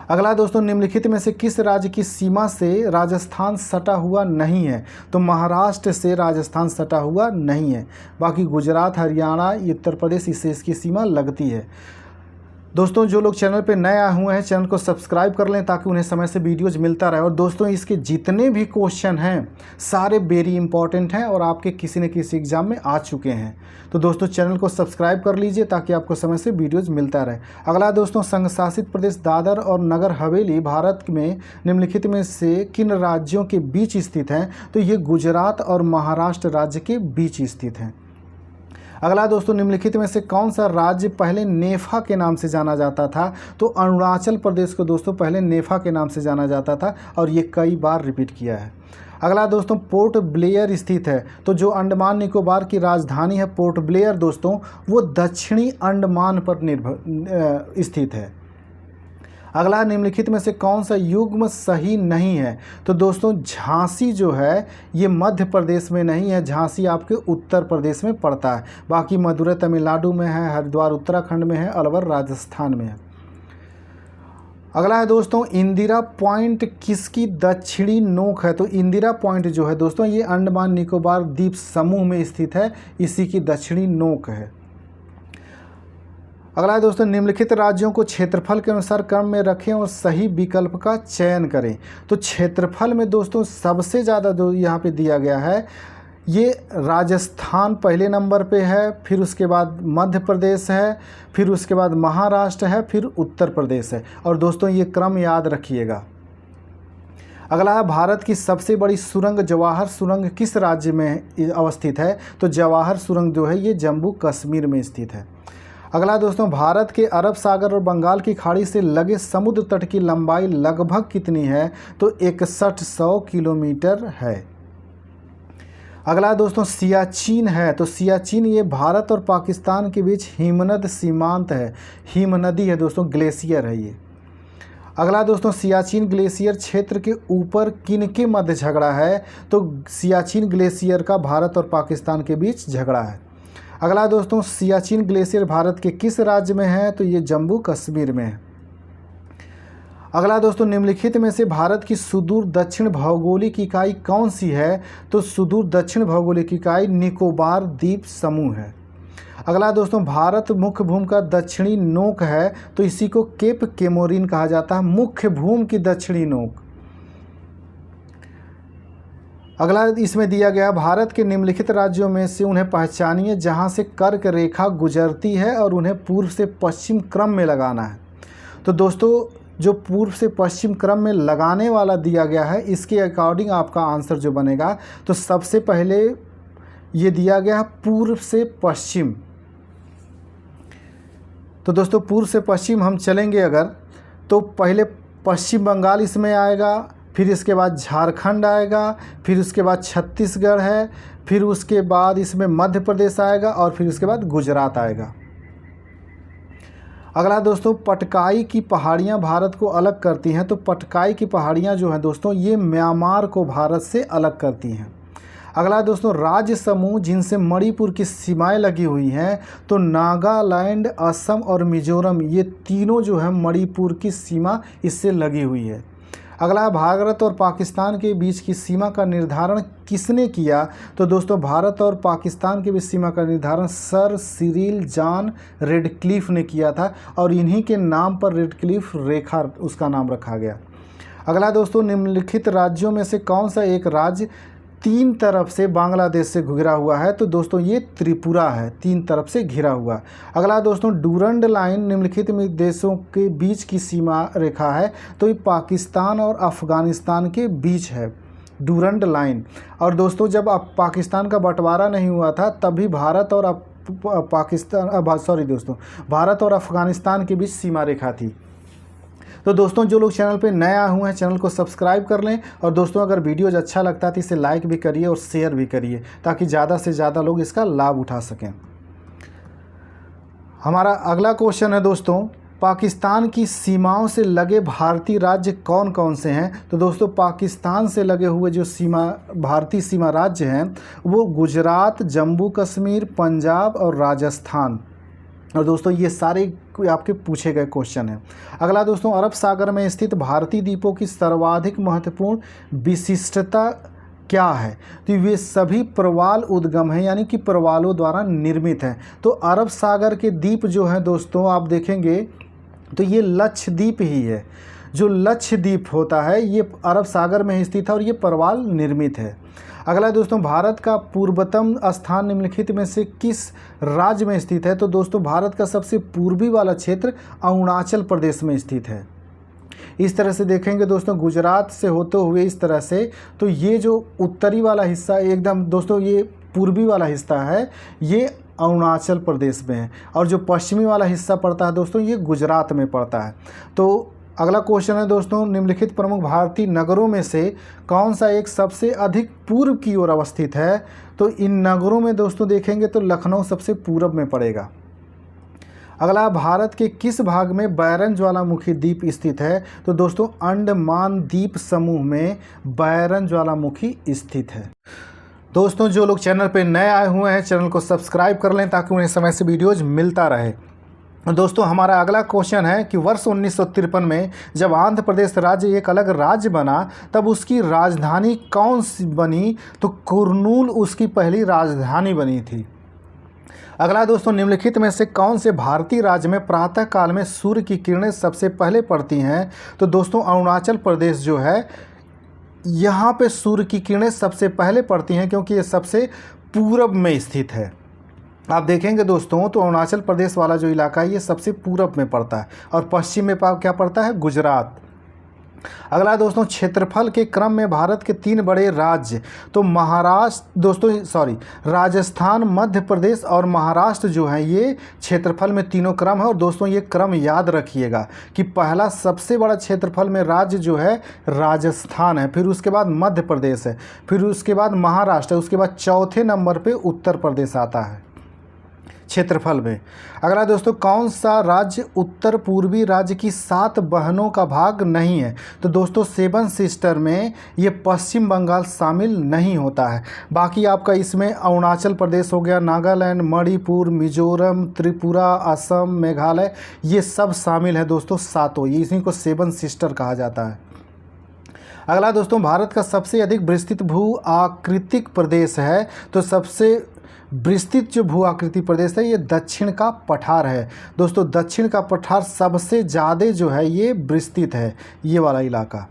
अगला दोस्तों, निम्नलिखित में से किस राज्य की सीमा से राजस्थान सटा हुआ नहीं है। तो महाराष्ट्र से राजस्थान सटा हुआ नहीं है, बाकी गुजरात, हरियाणा, उत्तर प्रदेश, इससे इसकी सीमा लगती है। दोस्तों, जो लोग चैनल पे नए आए हुए हैं, चैनल को सब्सक्राइब कर लें ताकि उन्हें समय से वीडियोज़ मिलता रहे। और दोस्तों, इसके जितने भी क्वेश्चन हैं सारे वेरी इंपॉर्टेंट हैं और आपके किसी न किसी एग्ज़ाम में आ चुके हैं। तो दोस्तों, चैनल को सब्सक्राइब कर लीजिए ताकि आपको समय से वीडियोज़ मिलता रहे। अगला दोस्तों, संघ शासित प्रदेश दादर और नगर हवेली भारत में निम्नलिखित में से किन राज्यों के बीच स्थित हैं। तो ये गुजरात और महाराष्ट्र राज्य के बीच स्थित हैं। अगला दोस्तों, निम्नलिखित में से कौन सा राज्य पहले नेफा के नाम से जाना जाता था। तो अरुणाचल प्रदेश को दोस्तों पहले नेफा के नाम से जाना जाता था, और ये कई बार रिपीट किया है। अगला दोस्तों, पोर्ट ब्लेयर स्थित है। तो जो अंडमान निकोबार की राजधानी है पोर्ट ब्लेयर दोस्तों, वो दक्षिणी अंडमान पर स्थित है। अगला, निम्नलिखित में से कौन सा युग्म सही नहीं है। तो दोस्तों, झांसी जो है ये मध्य प्रदेश में नहीं है, झांसी आपके उत्तर प्रदेश में पड़ता है। बाकी मदुरै तमिलनाडु में है, हरिद्वार उत्तराखंड में है, अलवर राजस्थान में है। अगला है दोस्तों, इंदिरा पॉइंट किसकी दक्षिणी नोक है। तो इंदिरा पॉइंट जो है दोस्तों, ये अंडमान निकोबार द्वीप समूह में स्थित है, इसी की दक्षिणी नोक है। अगला है दोस्तों, निम्नलिखित राज्यों को क्षेत्रफल के अनुसार क्रम में रखें और सही विकल्प का चयन करें। तो क्षेत्रफल में दोस्तों सबसे ज़्यादा यहाँ पे दिया गया है ये राजस्थान पहले नंबर पे है, फिर उसके बाद मध्य प्रदेश है, फिर उसके बाद महाराष्ट्र है, फिर उत्तर प्रदेश है। और दोस्तों ये क्रम याद रखिएगा। अगला है, भारत की सबसे बड़ी सुरंग जवाहर सुरंग किस राज्य में अवस्थित है? तो जवाहर सुरंग जो है ये जम्मू कश्मीर में स्थित है। अगला दोस्तों, भारत के अरब सागर और बंगाल की खाड़ी से लगे समुद्र तट की लंबाई लगभग कितनी है? तो 6100 किलोमीटर है। अगला दोस्तों, सियाचिन है। तो सियाचिन ये भारत और पाकिस्तान के बीच हिमनद सीमांत है, हिमनदी है दोस्तों, ग्लेशियर है ये। अगला दोस्तों, सियाचिन ग्लेशियर क्षेत्र के ऊपर किनके मध्य झगड़ा है? तो सियाचिन ग्लेशियर का भारत और पाकिस्तान के बीच झगड़ा है। अगला दोस्तों, सियाचिन ग्लेशियर भारत के किस राज्य में है? तो ये जम्मू कश्मीर में है। अगला दोस्तों, निम्नलिखित में से भारत की सुदूर दक्षिण भौगोलिक इकाई कौन सी है? तो सुदूर दक्षिण भौगोलिक इकाई निकोबार द्वीप समूह है। अगला दोस्तों, भारत मुख्य भूमि का दक्षिणी नोक है, तो इसी को केप केमोरिन कहा जाता है, मुख्य भूमि की दक्षिणी नोक। अगला इसमें दिया गया, भारत के निम्नलिखित राज्यों में से उन्हें पहचानिए जहां से कर्क रेखा गुजरती है और उन्हें पूर्व से पश्चिम क्रम में लगाना है। तो दोस्तों जो पूर्व से पश्चिम क्रम में लगाने वाला दिया गया है, इसके अकॉर्डिंग आपका आंसर जो बनेगा, तो सबसे पहले ये दिया गया है पूर्व से पश्चिम। तो दोस्तों पूर्व से पश्चिम हम चलेंगे अगर, तो पहले पश्चिम बंगाल इसमें आएगा, फिर इसके बाद झारखंड आएगा, फिर उसके बाद छत्तीसगढ़ है, फिर उसके बाद इसमें मध्य प्रदेश आएगा और फिर उसके बाद गुजरात आएगा। अगला दोस्तों, पटकाई की पहाड़ियाँ भारत को अलग करती हैं। तो पटकाई की पहाड़ियाँ जो हैं दोस्तों, ये म्यांमार को भारत से अलग करती हैं। अगला दोस्तों, राज्य समूह जिनसे मणिपुर की सीमाएं लगी हुई हैं, तो नागालैंड, असम और मिजोरम, ये तीनों जो है मणिपुर की सीमा इससे लगी हुई है। अगला, भारत और पाकिस्तान के बीच की सीमा का निर्धारण किसने किया? तो दोस्तों भारत और पाकिस्तान के बीच सीमा का निर्धारण सर सिरिल जॉन रेडक्लिफ ने किया था और इन्हीं के नाम पर रेडक्लिफ रेखा उसका नाम रखा गया। अगला दोस्तों, निम्नलिखित राज्यों में से कौन सा एक राज्य तीन तरफ से बांग्लादेश से घिरा हुआ है? तो दोस्तों ये त्रिपुरा है, तीन तरफ से घिरा हुआ। अगला दोस्तों, डूरंड लाइन निम्नलिखित में देशों के बीच की सीमा रेखा है, तो ये पाकिस्तान और अफ़गानिस्तान के बीच है डूरंड लाइन। और दोस्तों जब पाकिस्तान का बंटवारा नहीं हुआ था तभी भारत और भारत और अफ़गानिस्तान के बीच सीमा रेखा थी। तो दोस्तों जो लोग चैनल पे नए आए हुए हैं चैनल को सब्सक्राइब कर लें, और दोस्तों अगर वीडियोज अच्छा लगता है तो इसे लाइक भी करिए और शेयर भी करिए ताकि ज़्यादा से ज़्यादा लोग इसका लाभ उठा सकें। हमारा अगला क्वेश्चन है दोस्तों, पाकिस्तान की सीमाओं से लगे भारतीय राज्य कौन कौन से हैं? तो दोस्तों पाकिस्तान से लगे हुए जो भारतीय सीमा राज्य हैं वो गुजरात, जम्मू कश्मीर, पंजाब और राजस्थान। और दोस्तों ये सारे आपके पूछे गए क्वेश्चन हैं। अगला दोस्तों, अरब सागर में स्थित भारतीय द्वीपों की सर्वाधिक महत्वपूर्ण विशिष्टता क्या है? तो वे सभी प्रवाल उद्गम हैं, यानी कि प्रवालों द्वारा निर्मित हैं। तो अरब सागर के द्वीप जो हैं दोस्तों आप देखेंगे तो ये लक्षद्वीप ही है। जो लक्षद्वीप होता है ये अरब सागर में स्थित है और ये प्रवाल निर्मित है। अगला दोस्तों, भारत का पूर्वतम स्थान निम्नलिखित में से किस राज्य में स्थित है? तो दोस्तों भारत का सबसे पूर्वी वाला क्षेत्र अरुणाचल प्रदेश में स्थित है। इस तरह से देखेंगे दोस्तों गुजरात से होते हुए इस तरह से, तो ये जो उत्तरी वाला हिस्सा एकदम दोस्तों ये पूर्वी वाला हिस्सा है ये अरुणाचल प्रदेश में है, और जो पश्चिमी वाला हिस्सा पड़ता है दोस्तों ये गुजरात में पड़ता है। तो अगला क्वेश्चन है दोस्तों, निम्नलिखित प्रमुख भारतीय नगरों में से कौन सा एक सबसे अधिक पूर्व की ओर अवस्थित है? तो इन नगरों में दोस्तों देखेंगे तो लखनऊ सबसे पूर्व में पड़ेगा। अगला, भारत के किस भाग में बैरन ज्वालामुखी द्वीप स्थित है? तो दोस्तों अंडमान द्वीप समूह में बैरन ज्वालामुखी स्थित है। दोस्तों जो लोग चैनल पर नए आए हुए हैं चैनल को सब्सक्राइब कर लें ताकि उन्हें समय से वीडियोज मिलता रहे। दोस्तों हमारा अगला क्वेश्चन है कि वर्ष 1953 में जब आंध्र प्रदेश राज्य एक अलग राज्य बना तब उसकी राजधानी कौन सी बनी? तो कुर्नूल उसकी पहली राजधानी बनी थी। अगला दोस्तों, निम्नलिखित में से कौन से भारतीय राज्य में प्रातः काल में सूर्य की किरणें सबसे पहले पड़ती हैं? तो दोस्तों अरुणाचल प्रदेश जो है यहाँ पे सूर्य की किरणें सबसे पहले पड़ती हैं क्योंकि ये सबसे पूरब में स्थित है। आप देखेंगे दोस्तों तो अरुणाचल प्रदेश वाला जो इलाका है ये सबसे पूरब में पड़ता है और पश्चिम में क्या पड़ता है, गुजरात। अगला दोस्तों, क्षेत्रफल के क्रम में भारत के 3 बड़े राज्य, तो राजस्थान, मध्य प्रदेश और महाराष्ट्र जो है ये क्षेत्रफल में तीनों क्रम है। और दोस्तों ये क्रम याद रखिएगा कि पहला सबसे बड़ा क्षेत्रफल में राज्य जो है राजस्थान है, फिर उसके बाद मध्य प्रदेश है, फिर उसके बाद महाराष्ट्र है, उसके बाद चौथे नंबर पे उत्तर प्रदेश आता है क्षेत्रफल में। अगला दोस्तों, कौन सा राज्य उत्तर पूर्वी राज्य की 7 बहनों का भाग नहीं है? तो दोस्तों 7 सिस्टर में ये पश्चिम बंगाल शामिल नहीं होता है। बाकी आपका इसमें अरुणाचल प्रदेश हो गया, नागालैंड, मणिपुर, मिजोरम, त्रिपुरा, असम, मेघालय, ये सब शामिल है दोस्तों, 7। ये इसी को 7 सिस्टर कहा जाता है। अगला दोस्तों, भारत का सबसे अधिक विस्तृत भू आकृतिक प्रदेश है, तो सबसे विस्तृत जो भू आकृति प्रदेश है ये दक्षिण का पठार है। दोस्तों दक्षिण का पठार सबसे ज़्यादा जो है ये विस्तृत है, ये वाला इलाका।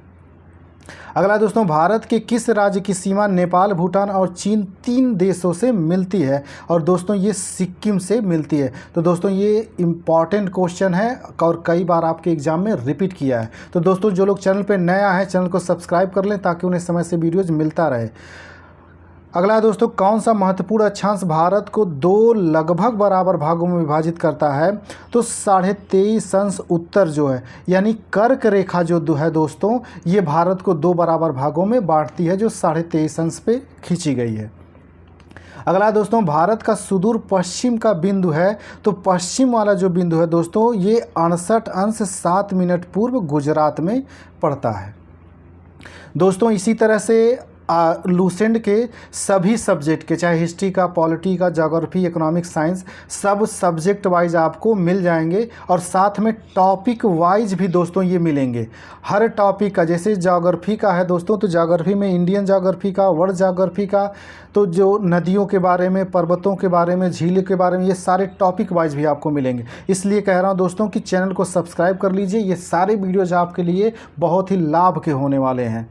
अगला दोस्तों, भारत के किस राज्य की सीमा नेपाल, भूटान और चीन 3 देशों से मिलती है? और दोस्तों ये सिक्किम से मिलती है। तो दोस्तों ये इम्पॉर्टेंट क्वेश्चन है और कई बार आपके एग्जाम में रिपीट किया है। तो दोस्तों जो लोग चैनल पर नया है चैनल को सब्सक्राइब कर लें ताकि उन्हें समय से वीडियोज़ मिलता रहे। अगला दोस्तों, कौन सा महत्वपूर्ण अक्षांश भारत को 2 लगभग बराबर भागों में विभाजित करता है? तो 23.5 अंश उत्तर जो है यानी कर्क रेखा जो है दोस्तों ये भारत को 2 बराबर भागों में बांटती है, जो 23.5 अंश पे खींची गई है। अगला दोस्तों, भारत का सुदूर पश्चिम का बिंदु है, तो पश्चिम वाला जो बिंदु है दोस्तों ये 68 अंश 7 मिनट पूर्व गुजरात में पड़ता है। दोस्तों इसी तरह से लूसेंट के सभी सब्जेक्ट के, चाहे हिस्ट्री का, पॉलिटी का, ज्योग्राफी, इकोनॉमिक, साइंस, सब सब्जेक्ट वाइज आपको मिल जाएंगे और साथ में टॉपिक वाइज भी दोस्तों ये मिलेंगे। हर टॉपिक का, जैसे ज्योग्राफी का है दोस्तों तो ज्योग्राफी में इंडियन ज्योग्राफी का, वर्ल्ड ज्योग्राफी का, तो जो नदियों के बारे में, पर्वतों के बारे में, झीलों के बारे में, ये सारे टॉपिक वाइज भी आपको मिलेंगे। इसलिए कह रहा हूँ दोस्तों कि चैनल को सब्सक्राइब कर लीजिए, ये सारे वीडियोज़ आपके लिए बहुत ही लाभ के होने वाले हैं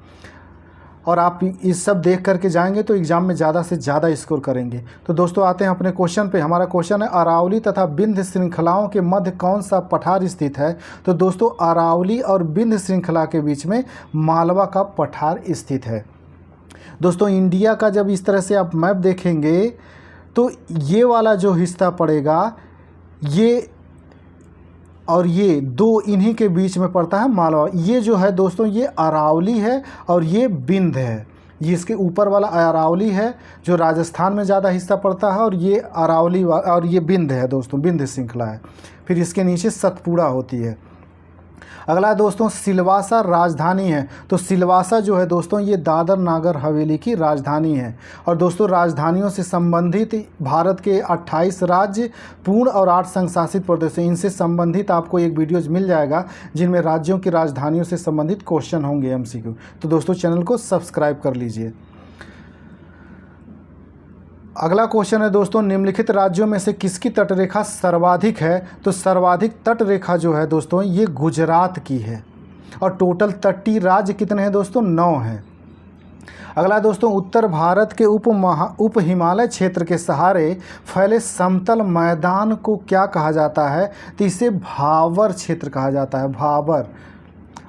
और आप इस सब देख करके जाएंगे तो एग्ज़ाम में ज़्यादा से ज़्यादा स्कोर करेंगे। तो दोस्तों आते हैं अपने क्वेश्चन पे। हमारा क्वेश्चन है, अरावली तथा विंध्य श्रृंखलाओं के मध्य कौन सा पठार स्थित है? तो दोस्तों अरावली और विंध्य श्रृंखला के बीच में मालवा का पठार स्थित है। दोस्तों इंडिया का जब इस तरह से आप मैप देखेंगे तो ये वाला जो हिस्सा पड़ेगा ये और ये 2 इन्हीं के बीच में पड़ता है मालवा। ये जो है दोस्तों ये अरावली है और ये विंध्य है। ये इसके ऊपर वाला अरावली है जो राजस्थान में ज़्यादा हिस्सा पड़ता है और ये अरावली और ये विंध्य है दोस्तों, विंध्य श्रृंखला है। फिर इसके नीचे सतपुड़ा होती है। अगला दोस्तों, सिलवासा राजधानी है, तो सिलवासा जो है दोस्तों ये दादर नागर हवेली की राजधानी है। और दोस्तों राजधानियों से संबंधित भारत के 28 राज्य पूर्ण और 8 संघ शासित प्रदेश हैं। इनसे संबंधित आपको एक वीडियोज मिल जाएगा जिनमें राज्यों की राजधानियों से संबंधित क्वेश्चन होंगे MCQ। तो दोस्तों चैनल को सब्सक्राइब कर लीजिए। अगला क्वेश्चन है दोस्तों, निम्नलिखित राज्यों में से किसकी तटरेखा सर्वाधिक है? तो सर्वाधिक तटरेखा जो है दोस्तों ये गुजरात की है। और टोटल तटीय राज्य कितने हैं दोस्तों? 9 हैं। अगला दोस्तों, उत्तर भारत के उप हिमालय क्षेत्र के सहारे फैले समतल मैदान को क्या कहा जाता है? तो इसे भाबर क्षेत्र कहा जाता है, भाबर।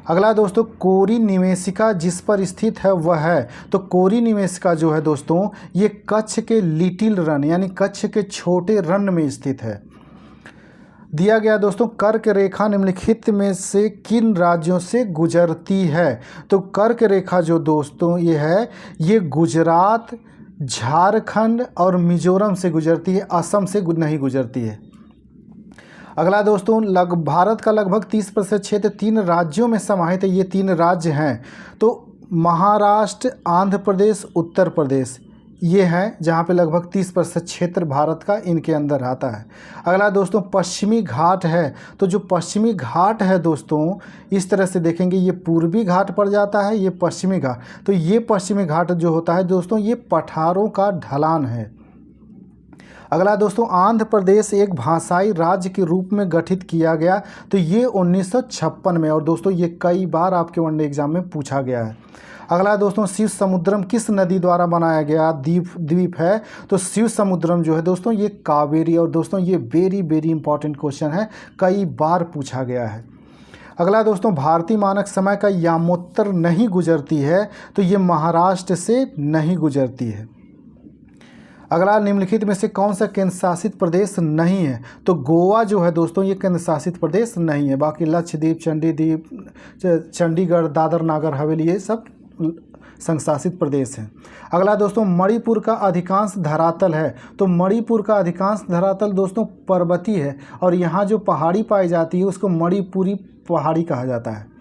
अगला दोस्तों, कोरी निवेशिका जिस पर स्थित है वह है, तो कोरी निवेशिका जो है दोस्तों ये कच्छ के लिटिल रन यानी कच्छ के छोटे रन में स्थित है। दिया गया दोस्तों, कर्क रेखा निम्नलिखित में से किन राज्यों से गुजरती है? तो कर्क रेखा जो दोस्तों ये है ये गुजरात, झारखंड और मिजोरम से गुजरती है, असम से नहीं गुजरती है। अगला दोस्तों, भारत का लगभग 30% क्षेत्र 3 राज्यों में समाहित है। ये 3 राज्य हैं, तो महाराष्ट्र, आंध्र प्रदेश, उत्तर प्रदेश, ये हैं जहाँ पे लगभग 30% क्षेत्र भारत का इनके अंदर आता है। अगला दोस्तों, पश्चिमी घाट है, तो जो पश्चिमी घाट है दोस्तों इस तरह से देखेंगे ये पूर्वी घाट पड़ जाता है, ये पश्चिमी घाट। तो ये पश्चिमी घाट जो होता है दोस्तों ये पठारों का ढलान है। अगला दोस्तों, आंध्र प्रदेश एक भाषाई राज्य के रूप में गठित किया गया, तो ये 1956 में। और दोस्तों ये कई बार आपके वनडे एग्जाम में पूछा गया है। अगला है दोस्तों, शिव समुद्रम किस नदी द्वारा बनाया गया द्वीप है? तो शिव समुद्रम जो है दोस्तों ये कावेरी। और दोस्तों ये वेरी वेरी इंपॉर्टेंट क्वेश्चन है, कई बार पूछा गया है। अगला दोस्तों, भारतीय मानक समय का यामोत्तर नहीं गुजरती है, तो ये महाराष्ट्र से नहीं गुजरती है। अगला, निम्नलिखित में से कौन सा केंद्र शासित प्रदेश नहीं है? तो गोवा जो है दोस्तों ये केंद्र शासित प्रदेश नहीं है। बाकी लक्षद्वीप, चंडीगढ़, दादर नागर हवेली ये सब संघ शासित प्रदेश हैं। अगला दोस्तों, मणिपुर का अधिकांश धरातल है? तो मणिपुर का अधिकांश धरातल दोस्तों पर्वतीय है, और यहाँ जो पहाड़ी पाई जाती है उसको मणिपुरी पहाड़ी कहा जाता है।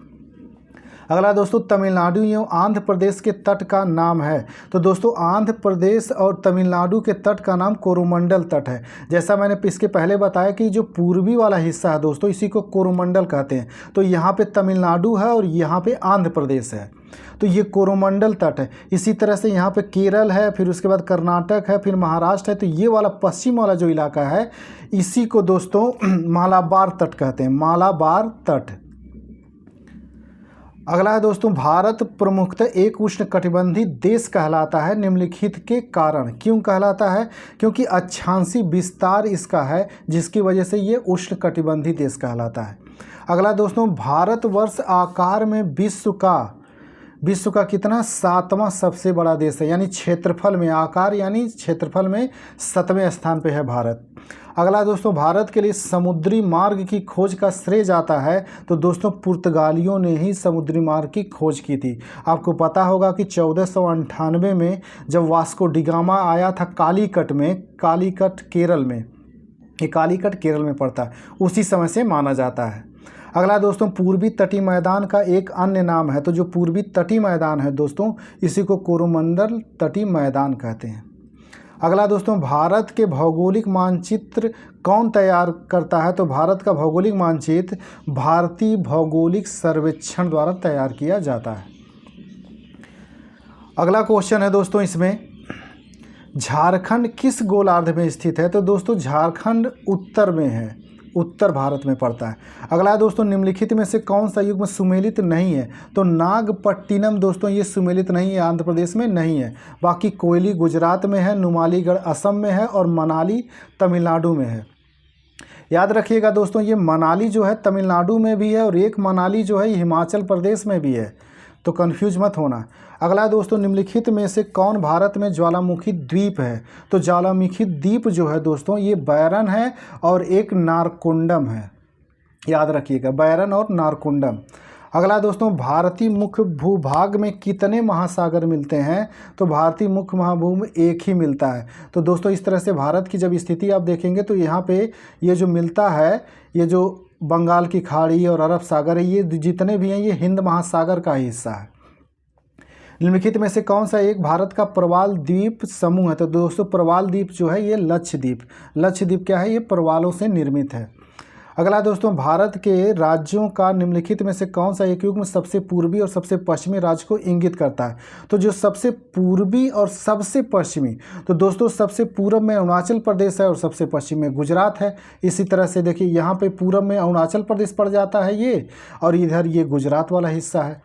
अगला दोस्तों, तमिलनाडु एवं आंध्र प्रदेश के तट का नाम है? तो दोस्तों आंध्र प्रदेश और तमिलनाडु के तट का नाम कोरोमंडल तट है। जैसा मैंने इसके पहले बताया कि जो पूर्वी वाला हिस्सा है दोस्तों इसी को कोरोमंडल कहते हैं। तो यहाँ पे तमिलनाडु है और यहाँ पे आंध्र प्रदेश है, तो ये कोरोमंडल तट है। इसी तरह से यहाँ पे केरल है, फिर उसके बाद कर्नाटक है, फिर महाराष्ट्र है। तो ये वाला पश्चिम वाला जो इलाका है इसी को दोस्तों मालाबार तट कहते हैं, मालाबार तट। अगला है दोस्तों, भारत प्रमुखतः एक उष्णकटिबंधीय देश कहलाता है निम्नलिखित के कारण? क्यों कहलाता है? क्योंकि अक्षांशीय विस्तार इसका है, जिसकी वजह से ये उष्णकटिबंधीय देश कहलाता है। अगला दोस्तों, भारतवर्ष आकार में विश्व का कितना 7वां सबसे बड़ा देश है, यानी क्षेत्रफल में, आकार यानी क्षेत्रफल में 7वें स्थान पे है भारत। अगला दोस्तों, भारत के लिए समुद्री मार्ग की खोज का श्रेय जाता है? तो दोस्तों पुर्तगालियों ने ही समुद्री मार्ग की खोज की थी। आपको पता होगा कि 1498 में जब वास्को डिगामा आया था कालीकट केरल में, ये कालीकट केरल में पड़ता है, उसी समय से माना जाता है। अगला दोस्तों, पूर्वी तटीय मैदान का एक अन्य नाम है? तो जो पूर्वी तटीय मैदान है दोस्तों इसी को कोरोमंडल तटीय मैदान कहते हैं। अगला दोस्तों, भारत के भौगोलिक मानचित्र कौन तैयार करता है? तो भारत का भौगोलिक मानचित्र भारतीय भौगोलिक सर्वेक्षण द्वारा तैयार किया जाता है। अगला क्वेश्चन है दोस्तों इसमें, झारखंड किस गोलार्ध में स्थित है? तो दोस्तों झारखंड उत्तर में है, उत्तर भारत में पड़ता है। अगला है दोस्तों, निम्नलिखित में से कौन सा युग्म सुमेलित नहीं है? तो नागपट्टिनम दोस्तों ये सुमेलित नहीं है, आंध्र प्रदेश में नहीं है। बाकी कोयली गुजरात में है, नुमालीगढ़ असम में है, और मनाली तमिलनाडु में है। याद रखिएगा दोस्तों ये मनाली जो है तमिलनाडु में भी है और एक मनाली जो है हिमाचल प्रदेश में भी है, तो कन्फ्यूज मत होना। अगला दोस्तों, निम्नलिखित में से कौन भारत में ज्वालामुखी द्वीप है? तो ज्वालामुखी द्वीप जो है दोस्तों ये बैरन है और एक नारकुंडम है, याद रखिएगा बैरन और नारकुंडम। अगला दोस्तों, भारतीय मुख्य भूभाग में कितने महासागर मिलते हैं? तो भारतीय मुख्य महाभूमि में एक ही मिलता है। तो दोस्तों इस तरह से भारत की जब स्थिति आप देखेंगे तो यहाँ पे ये जो मिलता है, ये जो बंगाल की खाड़ी और अरब सागर है, ये जितने भी हैं ये हिंद महासागर का ही हिस्सा है। निम्नलिखित में से कौन सा एक भारत का प्रवाल द्वीप समूह है? तो दोस्तों प्रवाल द्वीप जो है ये लक्षद्वीप क्या है? ये प्रवालों से निर्मित है। अगला दोस्तों, भारत के राज्यों का निम्नलिखित में से कौन सा एक युग्म सबसे पूर्वी और सबसे पश्चिमी राज्य को इंगित करता है? तो जो सबसे पूर्वी और सबसे पश्चिमी, तो दोस्तों सबसे पूर्व में अरुणाचल प्रदेश है और सबसे पश्चिम में गुजरात है। इसी तरह से देखिए यहाँ पे पूर्व में अरुणाचल प्रदेश पड़ जाता है ये, और इधर ये गुजरात वाला हिस्सा है।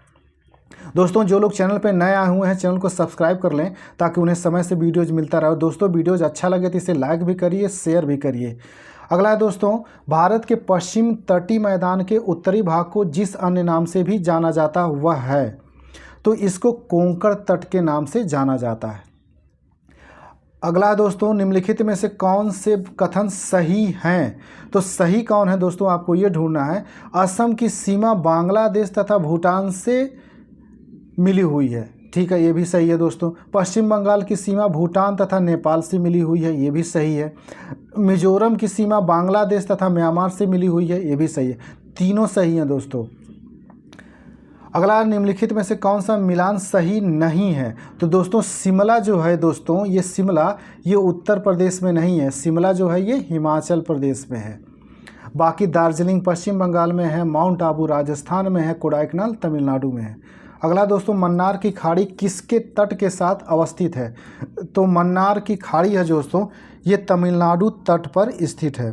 दोस्तों जो लोग चैनल पे नए आए हुए हैं चैनल को सब्सक्राइब कर लें ताकि उन्हें समय से वीडियोज़ मिलता रहे। दोस्तों वीडियोज़ अच्छा लगे तो इसे लाइक भी करिए, शेयर भी करिए। अगला है दोस्तों, भारत के पश्चिम तटीय मैदान के उत्तरी भाग को जिस अन्य नाम से भी जाना जाता वह है, तो इसको कोंकण तट के नाम से जाना जाता है। अगला दोस्तों, निम्नलिखित में से कौन से कथन सही हैं? तो सही कौन है दोस्तों आपको ये ढूंढना है। असम की सीमा बांग्लादेश तथा भूटान से मिली हुई है, ठीक है, ये भी सही है दोस्तों। पश्चिम बंगाल की सीमा भूटान तथा नेपाल से मिली हुई है, ये भी सही है। मिजोरम की सीमा बांग्लादेश तथा म्यांमार से मिली हुई है, ये भी सही है। तीनों सही हैं दोस्तों। अगला, निम्नलिखित में से कौन सा मिलान सही नहीं है? तो दोस्तों शिमला जो है दोस्तों, ये शिमला ये उत्तर प्रदेश में नहीं है, शिमला जो है ये हिमाचल प्रदेश में है। बाकी दार्जिलिंग पश्चिम बंगाल में है, माउंट आबू राजस्थान में है, कोडाईकनाल तमिलनाडु में है। अगला दोस्तों, मन्नार की खाड़ी किसके तट के साथ अवस्थित है? तो मन्नार की खाड़ी है दोस्तों ये तमिलनाडु तट पर स्थित है।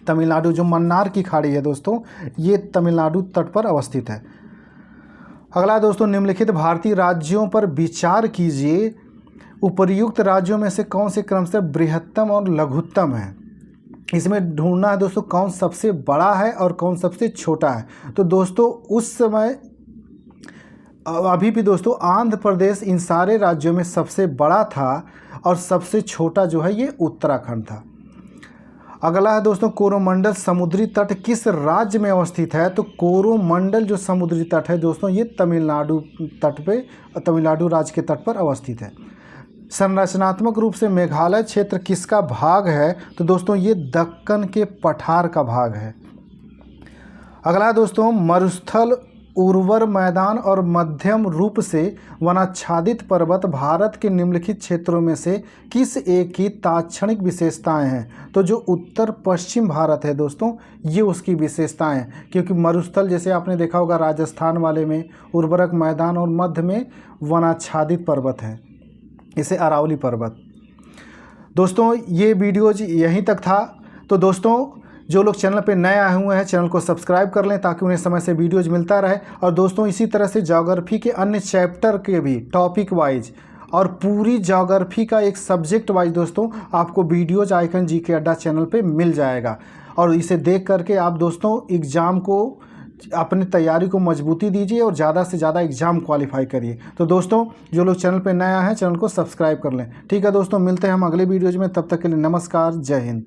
तमिलनाडु जो मन्नार की खाड़ी है दोस्तों ये तमिलनाडु तट पर अवस्थित है। अगला दोस्तों, निम्नलिखित भारतीय राज्यों पर विचार कीजिए, उपर्युक्त राज्यों में से कौन से क्रमशः बृहत्तम और लघुत्तम है। इसमें ढूंढना है दोस्तों कौन सबसे बड़ा है और कौन सबसे छोटा है। तो दोस्तों उस समय अभी भी दोस्तों आंध्र प्रदेश इन सारे राज्यों में सबसे बड़ा था और सबसे छोटा जो है ये उत्तराखंड था। अगला है दोस्तों, कोरोमंडल समुद्री तट किस राज्य में अवस्थित है। तो कोरोमंडल जो समुद्री तट है दोस्तों ये तमिलनाडु तट पे, तमिलनाडु राज्य के तट पर अवस्थित है। संरचनात्मक रूप से मेघालय क्षेत्र किसका भाग है। तो दोस्तों ये दक्कन के पठार का भाग है। अगला दोस्तों, मरुस्थल, उर्वर मैदान और मध्यम रूप से वनाच्छादित पर्वत भारत के निम्नलिखित क्षेत्रों में से किस एक की ताक्षणिक विशेषताएं हैं। तो जो उत्तर पश्चिम भारत है दोस्तों ये उसकी विशेषताएं हैं, क्योंकि मरुस्थल जैसे आपने देखा होगा राजस्थान वाले में, उर्वरक मैदान और मध्य में वनाच्छादित पर्वत है, इसे अरावली पर्वत। दोस्तों ये वीडियो यहीं तक था। तो दोस्तों जो लोग चैनल पे नए आए हुए हैं चैनल को सब्सक्राइब कर लें ताकि उन्हें समय से वीडियोज मिलता रहे। और दोस्तों इसी तरह से ज्योग्राफी के अन्य चैप्टर के भी टॉपिक वाइज और पूरी ज्योग्राफी का एक सब्जेक्ट वाइज दोस्तों आपको वीडियोज आइकन जीके अड्डा चैनल पे मिल जाएगा। और इसे देख करके आप दोस्तों एग्ज़ाम को अपनी तैयारी को मजबूती दीजिए और ज़्यादा से ज़्यादा एग्ज़ाम क्वालिफाई करिए। तो दोस्तों जो लोग चैनल पे नया है चैनल को सब्सक्राइब कर लें। ठीक है दोस्तों, मिलते हैं हम अगले वीडियोज़ में, तब तक के लिए नमस्कार, जय हिंद।